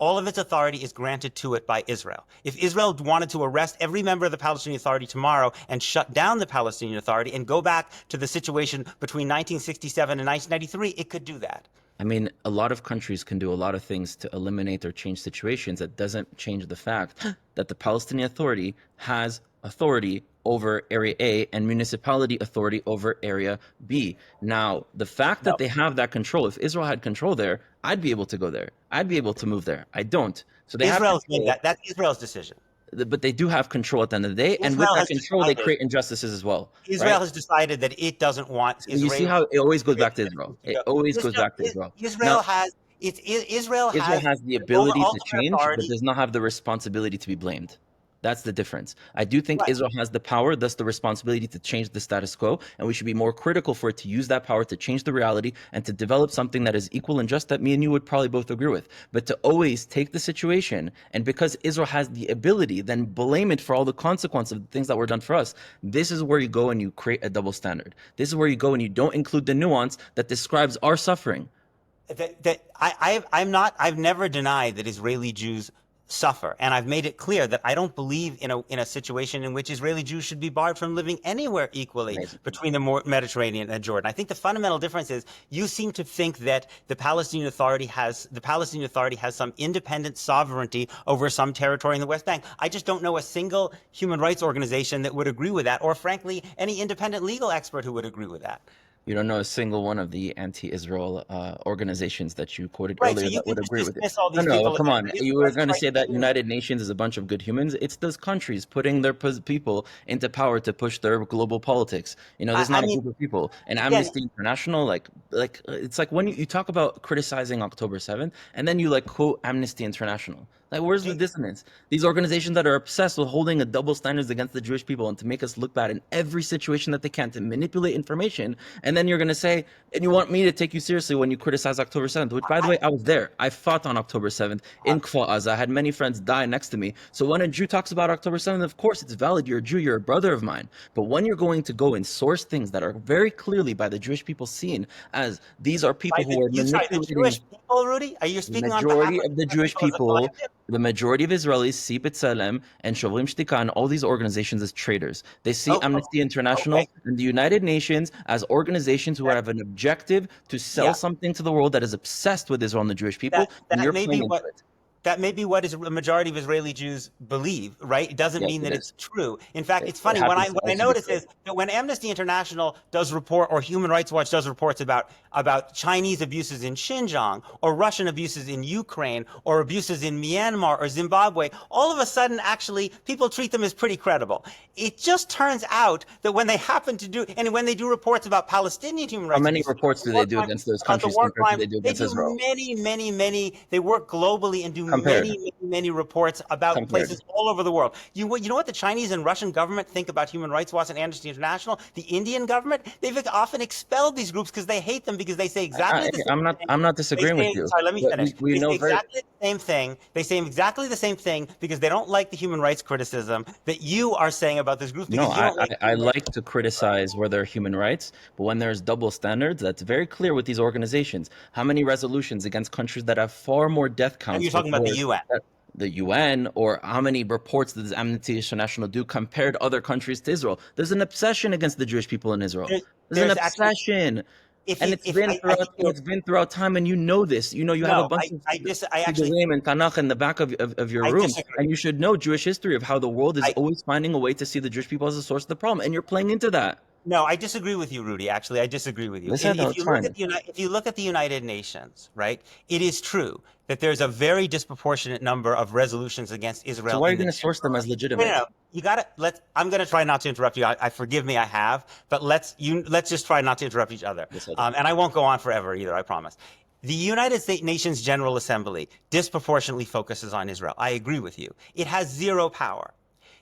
all of its authority is granted to it by Israel. If Israel wanted to arrest every member of the Palestinian Authority tomorrow and shut down the Palestinian Authority and go back to the situation between 1967 and 1993, it could do that. I mean, a lot of countries can do a lot of things to eliminate or change situations. That doesn't change the fact that the Palestinian Authority has authority over Area A and municipality authority over Area B. Now, the fact that they have that control, if Israel had control there, I'd be able to go there. I'd be able to move there. I don't. So they have control, that's Israel's decision. but they do have control at the end of the day. And with Israel that has control, they decided- create injustices as well. Israel right? has decided that it doesn't want You see how it always goes back to Israel. It always goes back to Israel. Israel Now, has Israel has the ability to change, but authority. does not have the responsibility to be blamed. That's the difference. I do think Israel has the power, thus the responsibility to change the status quo, and we should be more critical for it to use that power to change the reality and to develop something that is equal and just, that me and you would probably both agree with. But to always take the situation, and because Israel has the ability, then blame it for all the consequences of the things that were done for us. This is where you go and you create a double standard. This is where you go and you don't include the nuance that describes our suffering. I've never denied that Israeli Jews suffer, and I've made it clear that I don't believe in a situation in which Israeli Jews should be barred from living anywhere equally between the Mediterranean and Jordan. I think the fundamental difference is you seem to think that the Palestinian Authority has some independent sovereignty over some territory in the West Bank. I just don't know a single human rights organization that would agree with that, or frankly, any independent legal expert who would agree with that. You don't know a single one of the anti-Israel organizations that you quoted Right, earlier so you that would can agree with it. dismiss all these No, people come as on. You were going to say that United Nations is a bunch of good humans. It's those countries putting their people into power to push their global politics. You know, there's not a group of people. And Amnesty International, like it's like when you talk about criticizing October 7th, and then you like quote Amnesty International. Like, where's the dissonance? These organizations that are obsessed with holding a double standards against the Jewish people and to make us look bad in every situation that they can, to manipulate information, and then you're going to say, and you want me to take you seriously when you criticize October 7th, which, by the way, I was there. I fought on October 7th in Kfar Aza. I had many friends die next to me. So when a Jew talks about October 7th, of course, it's valid. You're a Jew. You're a brother of mine. But when you're going to go and source things that are very clearly by the Jewish people seen as these are people who are manipulating... The Jewish people, Rudy? Are you speaking on behalf majority of the Jewish people, the majority of Israelis see B'Tselem and Shovrim Shtika and all these organizations as traitors. They see Amnesty International and the United Nations as organizations who have an objective to sell something to the world that is obsessed with Israel and the Jewish people. And you're playing into it. That may be what a majority of Israeli Jews believe, right? It doesn't mean that it's true. In fact, it's funny, what I notice is that when Amnesty International does report, or Human Rights Watch does reports about Chinese abuses in Xinjiang, or Russian abuses in Ukraine, or abuses in Myanmar or Zimbabwe, all of a sudden, actually, people treat them as pretty credible. It just turns out that when they happen to do, and when they do reports about Palestinian human rights... How many reports do they do against those countries compared to they do against Israel? Many. They work globally and do many reports about places all over the world. You know what the Chinese and Russian government think about Human Rights Watch and Amnesty International? The Indian government, they've often expelled these groups because they hate them, because they say exactly the same thing. I'm not disagreeing with you. Sorry, let me finish. They say exactly the same thing. They say exactly the same thing because they don't like the human rights criticism that you are saying about this group. No, I like to criticize where there are human rights, but when there's double standards, that's very clear with these organizations. How many resolutions against countries that have far more death counts? And you're talking about the UN. The UN, or how many reports does Amnesty International do compared other countries to Israel? There's an obsession against the Jewish people in Israel. There's an obsession. It's been throughout time, and you know this. You know you have a bunch of Sigurim and Tanakh in the back of your room, and you should know Jewish history of how the world is always finding a way to see the Jewish people as a source of the problem, and you're playing into that. No, I disagree with you, Rudy. Actually, I disagree with you. If you look at the United Nations, right, it is true that there's a very disproportionate number of resolutions against Israel. So why are you going to source them as legitimate? No. You got to I'm going to try not to interrupt you. I forgive me, I have, but let's just try not to interrupt each other. And I won't go on forever either, I promise. The United Nations General Assembly disproportionately focuses on Israel. I agree with you. It has zero power.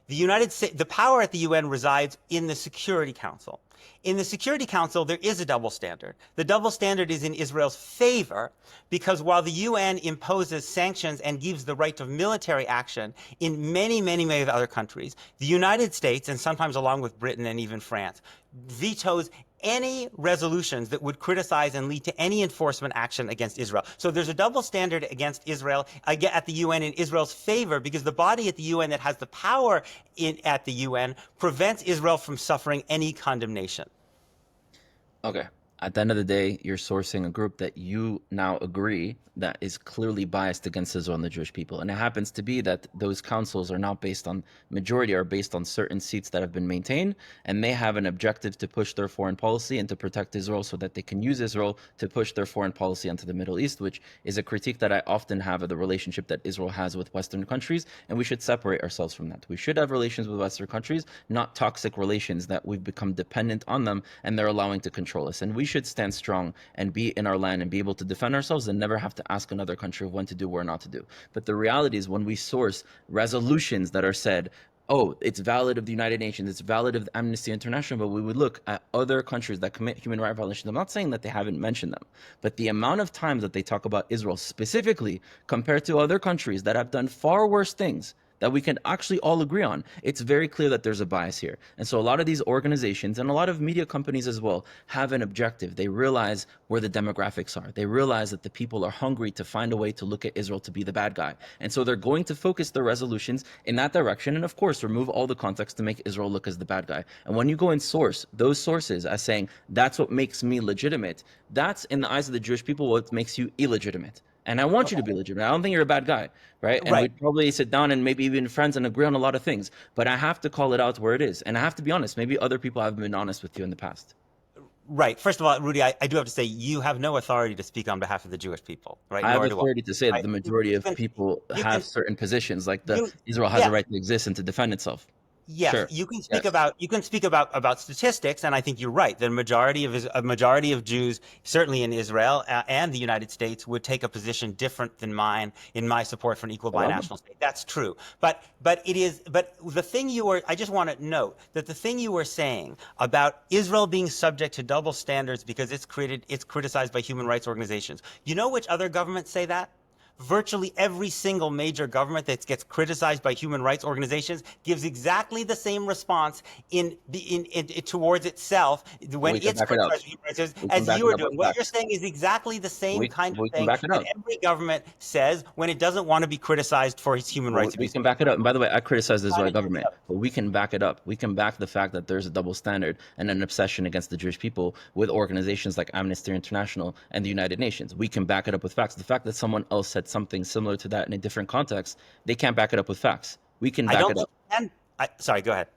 The power at the UN resides in the Security Council. In the Security Council, there is a double standard. The double standard is in Israel's favor because while the UN imposes sanctions and gives the right of military action in many other countries, the United States, and sometimes along with Britain and even France, vetoes any resolutions that would criticize and lead to any enforcement action against Israel. So there's a double standard against Israel at the UN in Israel's favor, because the body at the UN that has the power at the UN prevents Israel from suffering any condemnation. Okay. At the end of the day, you're sourcing a group that you now agree that is clearly biased against Israel and the Jewish people. And it happens to be that those councils are not based on majority, are based on certain seats that have been maintained, and they have an objective to push their foreign policy and to protect Israel so that they can use Israel to push their foreign policy into the Middle East, which is a critique that I often have of the relationship that Israel has with Western countries, and we should separate ourselves from that. We should have relations with Western countries, not toxic relations that we've become dependent on them and they're allowing to control us. And we should stand strong and be in our land and be able to defend ourselves and never have to ask another country of when to do or not to do. But the reality is, when we source resolutions that are said, oh, it's valid of the United Nations, it's valid of Amnesty International, but we would look at other countries that commit human rights violations. I'm not saying that they haven't mentioned them, but the amount of times that they talk about Israel specifically compared to other countries that have done far worse things that we can actually all agree on, it's very clear that there's a bias here. And so a lot of these organizations and a lot of media companies as well have an objective. They realize where the demographics are. They realize that the people are hungry to find a way to look at Israel to be the bad guy. And so they're going to focus their resolutions in that direction, and of course remove all the context to make Israel look as the bad guy. And when you go and source those sources as saying that's what makes me legitimate, that's in the eyes of the Jewish people what makes you illegitimate. And I want you to be legitimate. I don't think you're a bad guy, right? And we'd probably sit down and maybe even friends and agree on a lot of things. But I have to call it out where it is. And I have to be honest. Maybe other people haven't been honest with you in the past. Right. First of all, Rudy, I do have to say you have no authority to speak on behalf of the Jewish people, right? I have Nor do authority to say that Right. the majority of people have certain positions, like Israel has a right to exist and to defend itself. Yes, Sure. you can speak Yes. about statistics, and I think you're right. The majority of Jews, certainly in Israel and the United States, would take a position different than mine in my support for an equal binational state. That's true. But the thing I just want to note that the thing you were saying about Israel being subject to double standards because it's criticized by human rights organizations. You know which other governments say that? Virtually every single major government that gets criticized by human rights organizations gives exactly the same response towards itself when it's criticized by human rights as you are doing. What you're saying is exactly the same kind of thing that every government says when it doesn't want to be criticized for its human rights abuses. We can back it up. And by the way, I criticize the Israeli government, but we can back it up. We can back the fact that there's a double standard and an obsession against the Jewish people with organizations like Amnesty International and the United Nations. We can back it up with facts. The fact that someone else said something similar to that in a different context, they can't back it up with facts. We can back it up. Sorry, go ahead.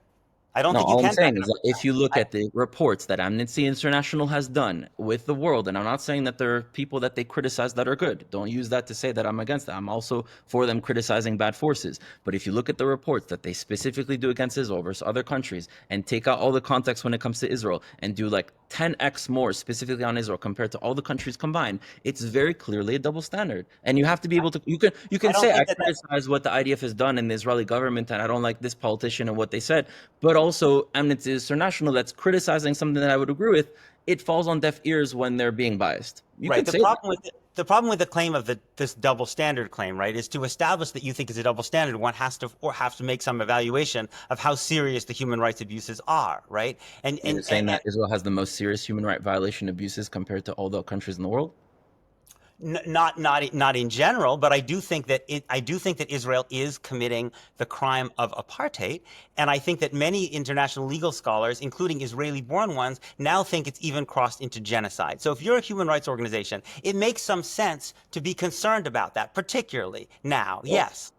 I don't think all you I'm can. saying is that if you look at the reports that Amnesty International has done with the world, and I'm not saying that there are people that they criticize that are good. Don't use that to say that I'm against that. I'm also for them criticizing bad forces. But if you look at the reports that they specifically do against Israel versus other countries and take out all the context when it comes to Israel and do like 10x more specifically on Israel compared to all the countries combined, it's very clearly a double standard. And you have to be able to, you can say I criticize what the IDF has done in the Israeli government and I don't like this politician and what they said, but also Amnesty International that's criticizing something that I would agree with, it falls on deaf ears when they're being biased. Right. The problem with the claim of this double standard claim, right, is to establish that you think it's a double standard, one has to make some evaluation of how serious the human rights abuses are, right? And you're saying that Israel has the most serious human rights violation abuses compared to all the countries in the world? Not in general, but I do think that Israel is committing the crime of apartheid, and I think that many international legal scholars, including Israeli-born ones, now think it's even crossed into genocide. So if you're a human rights organization, it makes some sense to be concerned about that, particularly now. Yes.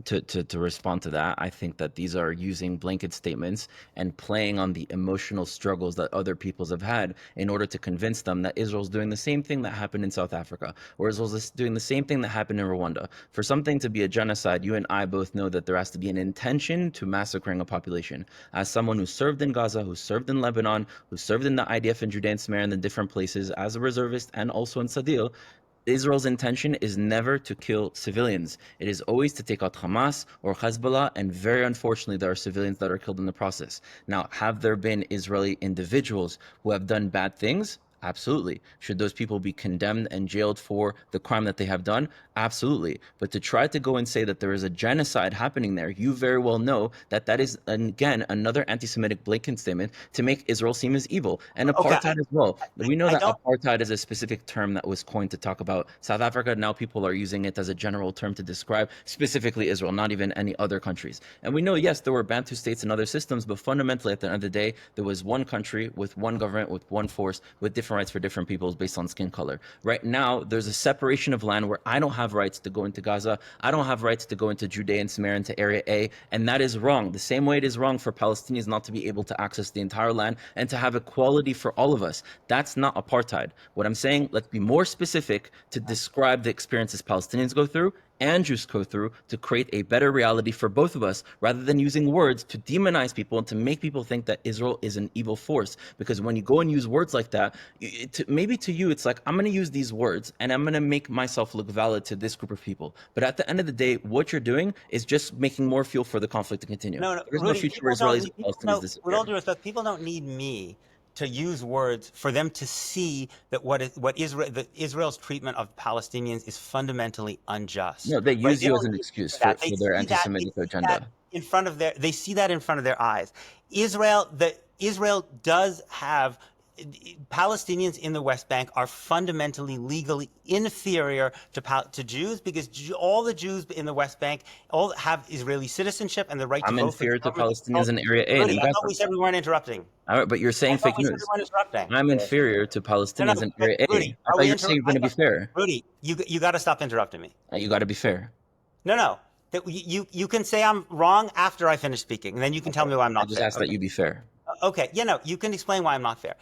To respond to that, I think that these are using blanket statements and playing on the emotional struggles that other peoples have had in order to convince them that Israel's doing the same thing that happened in South Africa, or Israel's doing the same thing that happened in Rwanda. For something to be a genocide, you and I both know that there has to be an intention to massacring a population. As someone who served in Gaza, who served in Lebanon, who served in the IDF in Judea and Samaria and the different places as a reservist and also in Sadil, Israel's intention is never to kill civilians. It is always to take out Hamas or Hezbollah, and very unfortunately, there are civilians that are killed in the process. Now, have there been Israeli individuals who have done bad things? Absolutely. Should those people be condemned and jailed for the crime that they have done? Absolutely. But to try to go and say that there is a genocide happening there, you very well know that that is, again, another anti-Semitic blanket statement to make Israel seem as evil. And Okay, apartheid as well. We know I that don't. apartheid is a specific term that was coined to talk about South Africa. Now people are using it as a general term to describe specifically Israel, not even any other countries. And we know, yes, there were Bantu states and other systems, but fundamentally at the end of the day, there was one country with one government, with one force, with different rights for different peoples based on skin color. Right now, there's a separation of land where I don't have rights to go into Gaza. I don't have rights to go into Judea and Samaria, into Area A, and that is wrong. The same way it is wrong for Palestinians not to be able to access the entire land and to have equality for all of us. That's not apartheid. What I'm saying, let's be more specific to describe the experiences Palestinians go through and Jews go through to create a better reality for both of us, rather than using words to demonize people and to make people think that Israel is an evil force. Because when you go and use words like that, maybe to you, it's like, I'm going to use these words and I'm going to make myself look valid to this group of people. But at the end of the day, what you're doing is just making more fuel for the conflict to continue. No, There's no Rudy, future for people don't Israelis need, if people Palestinians don't, with disappear. all due respect, people don't need me to use words for them to see that Israel's treatment of Palestinians is fundamentally unjust. No, they Right? use They you as don't an need excuse that. for their They anti-Semitic see that agenda. in front of they see that in front of their eyes. Israel does have Palestinians in the West Bank are fundamentally legally inferior to Jews, because all the Jews in the West Bank all have Israeli citizenship and the right to I'm vote for the inferior to government. Palestinians in Area A and Rudy, in I thought Gaza. we said we weren't interrupting. All right, but you're I saying thought fake we said we news. weren't interrupting. I'm inferior to No, Palestinians in but Area A. Rudy, I are thought we you were saying you're going to be fair. Rudy, you got to stop interrupting me. You got to be fair. No. That you can say I'm wrong after I finish speaking, and then you can tell me why I'm I not just fair. asked that you be fair. Okay. You can explain why I'm not fair.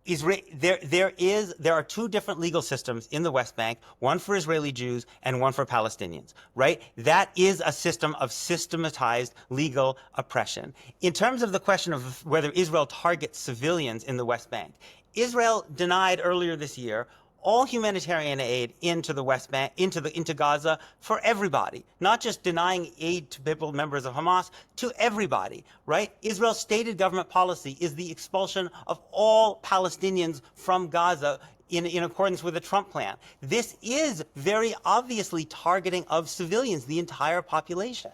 There are two different legal systems in the West Bank, one for Israeli Jews and one for Palestinians, right? That is a system of systematized legal oppression. In terms of the question of whether Israel targets civilians in the West Bank, Israel denied earlier this year all humanitarian aid into the West Bank, into Gaza, for everybody, not just denying aid to people, members of Hamas, to everybody, right? Israel's stated government policy is the expulsion of all Palestinians from Gaza in accordance with the Trump plan. This is very obviously targeting of civilians, the entire population.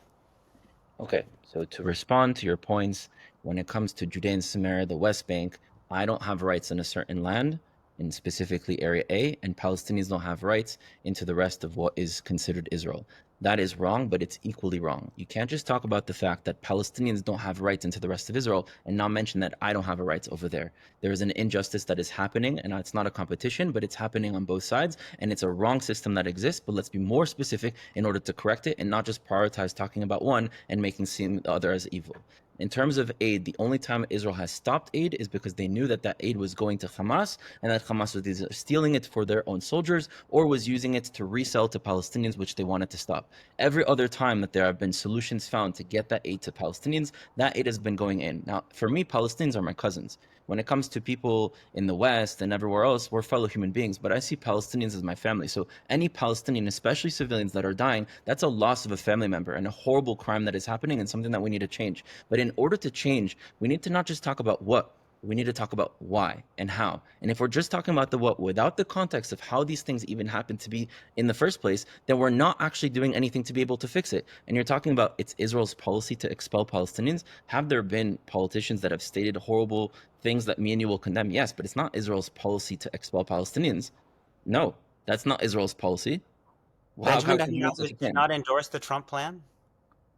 Okay, so to respond to your points, when it comes to Judea and Samaria, the West Bank, I don't have rights in a certain land, in specifically Area A, and Palestinians don't have rights into the rest of what is considered Israel. That is wrong, but it's equally wrong. You can't just talk about the fact that Palestinians don't have rights into the rest of Israel and not mention that I don't have a rights over there. There is an injustice that is happening, and it's not a competition, but it's happening on both sides, and it's a wrong system that exists. But let's be more specific in order to correct it and not just prioritize talking about one and making seem the other as evil. In terms of aid, the only time Israel has stopped aid is because they knew that that aid was going to Hamas, and that Hamas was either stealing it for their own soldiers or was using it to resell to Palestinians, which they wanted to stop. Every other time that there have been solutions found to get that aid to Palestinians, that aid has been going in. Now, for me, Palestinians are my cousins. When it comes to people in the West and everywhere else, we're fellow human beings, but I see Palestinians as my family. So any Palestinian, especially civilians that are dying, that's a loss of a family member and a horrible crime that is happening and something that we need to change. But in order to change, we need to not just talk about what, we need to talk about why and how. And if we're just talking about the what without the context of how these things even happen to be in the first place, then we're not actually doing anything to be able to fix it. And you're talking about it's Israel's policy to expel Palestinians. Have there been politicians that have stated horrible things that me and you will condemn? Yes, but it's not Israel's policy to expel Palestinians. No, that's not Israel's policy. How Benjamin can you make such Netanyahu a did claim? not endorse the Trump plan.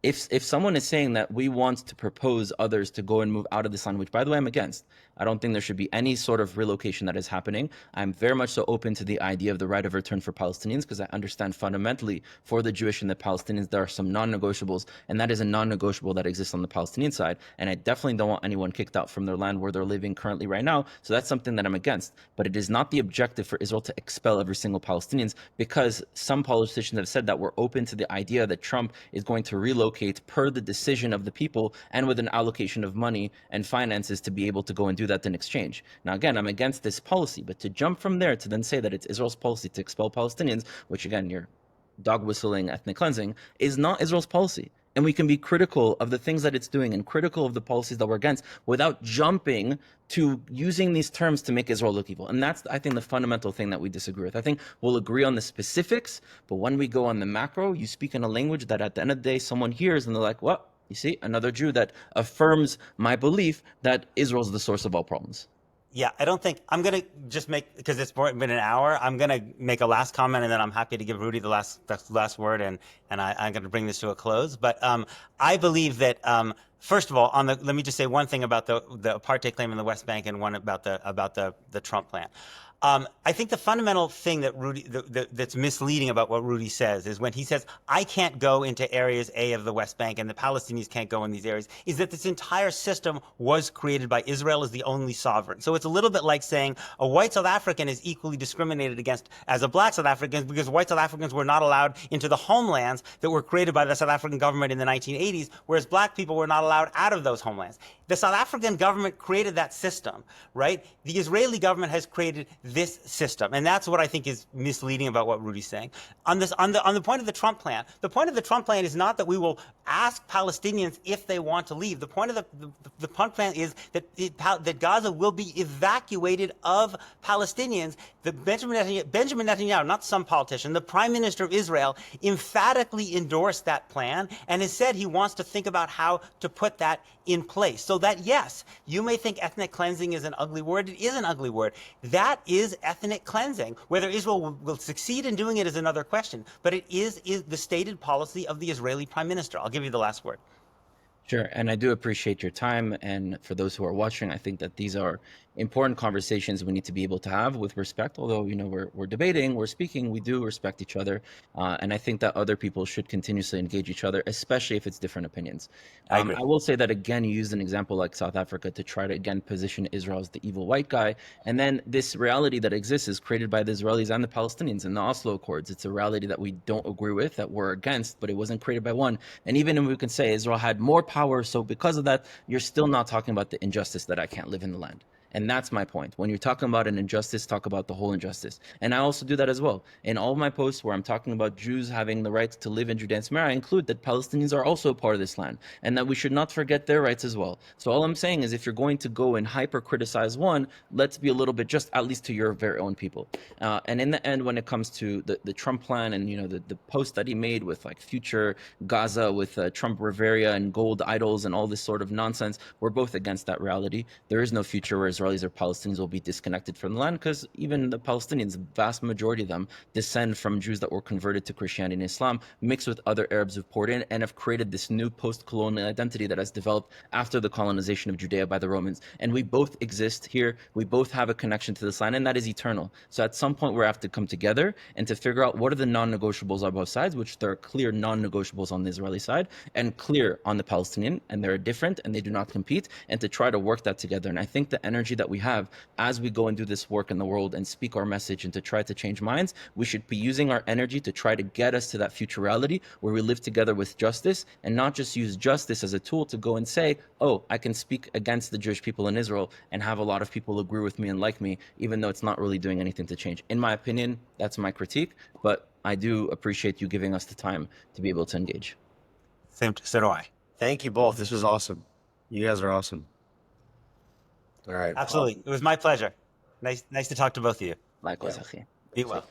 If someone is saying that we want to propose others to go and move out of this land, which by the way I'm against, I don't think there should be any sort of relocation that is happening. I'm very much so open to the idea of the right of return for Palestinians, because I understand fundamentally for the Jewish and the Palestinians there are some non-negotiables, and that is a non-negotiable that exists on the Palestinian side. And I definitely don't want anyone kicked out from their land where they're living currently right now. So that's something that I'm against. But it is not the objective for Israel to expel every single Palestinians, because some politicians have said that we're open to the idea that Trump is going to relocate per the decision of the people and with an allocation of money and finances to be able to go and do that in exchange. Now, again, I'm against this policy, but to jump from there to then say that it's Israel's policy to expel Palestinians, which again, you're dog whistling ethnic cleansing, is not Israel's policy. and we can be critical of the things that it's doing and critical of the policies that we're against without jumping to using these terms to make Israel look evil. And that's, I think, the fundamental thing that we disagree with. I think we'll agree on the specifics, but when we go on the macro, you speak in a language that at the end of the day, someone hears and they're like, well, you see, another Jew that affirms my belief that Israel is the source of all problems. Yeah, I don't think I'm gonna just make, because it's been an hour. I'm gonna make a last comment, and then I'm happy to give Rudy the last word, and I'm gonna bring this to a close. But I believe that first of all, let me just say one thing about the apartheid claim in the West Bank, and one about the Trump plan. I think the fundamental thing that that's misleading about what Rudy says is when he says, I can't go into areas A of the West Bank and the Palestinians can't go in these areas, is that this entire system was created by Israel as the only sovereign. So it's a little bit like saying a white South African is equally discriminated against as a black South African because white South Africans were not allowed into the homelands that were created by the South African government in the 1980s, whereas black people were not allowed out of those homelands. The South African government created that system, right? The Israeli government has created this system, and that's what I think is misleading about what Rudy's saying. On the point of the Trump plan, the point of the Trump plan is not that we will ask Palestinians if they want to leave. The point of the Trump plan is that Gaza will be evacuated of Palestinians. Benjamin Netanyahu, not some politician, the Prime Minister of Israel, emphatically endorsed that plan and has said he wants to think about how to put that in place. So that, yes, you may think ethnic cleansing is an ugly word. It is an ugly word. That is ethnic cleansing. Whether Israel will succeed in doing it is another question. But it is the stated policy of the Israeli Prime Minister. I'll give you the last word. Sure, and I do appreciate your time. And for those who are watching, I think that these are important conversations we need to be able to have with respect. Although, you know, we're debating, we're speaking, we do respect each other. And I think that other people should continuously engage each other, especially if it's different opinions. I agree. I will say that, again, you used an example like South Africa to try to, again, position Israel as the evil white guy. And then this reality that exists is created by the Israelis and the Palestinians in the Oslo Accords. It's a reality that we don't agree with, that we're against, but it wasn't created by one. And even if we can say Israel had more power, so because of that, you're still not talking about the injustice that I can't live in the land. And that's my point. When you're talking about an injustice, talk about the whole injustice. And I also do that as well. In all of my posts where I'm talking about Jews having the right to live in Judea and Samaria, I include that Palestinians are also a part of this land and that we should not forget their rights as well. So all I'm saying is if you're going to go and hyper criticize one, let's be a little bit just at least to your very own people. And in the end, when it comes to the Trump plan and, you know, the post that he made with like future Gaza with Trump Riviera and gold idols and all this sort of nonsense, we're both against that reality. There is no future where Israelis or Palestinians will be disconnected from the land, because even the Palestinians, the vast majority of them, descend from Jews that were converted to Christianity and Islam, mixed with other Arabs who've poured in and have created this new post-colonial identity that has developed after the colonization of Judea by the Romans. And we both exist here. We both have a connection to this land, and that is eternal. So at some point, we have to come together and to figure out what are the non-negotiables on both sides, which there are clear non-negotiables on the Israeli side and clear on the Palestinian, and they're different and they do not compete, and to try to work that together. And I think the energy that we have as we go and do this work in the world and speak our message and to try to change minds, we should be using our energy to try to get us to that future reality where we live together with justice, and not just use justice as a tool to go and say, oh, I can speak against the Jewish people in Israel and have a lot of people agree with me and like me, even though it's not really doing anything to change. In my opinion, that's my critique, but I do appreciate you giving us the time to be able to engage. So do I. Thank you both. This was awesome. You guys are awesome. All right. Absolutely. It was my pleasure. Nice to talk to both of you. Likewise, Yeah. Achie. Be well.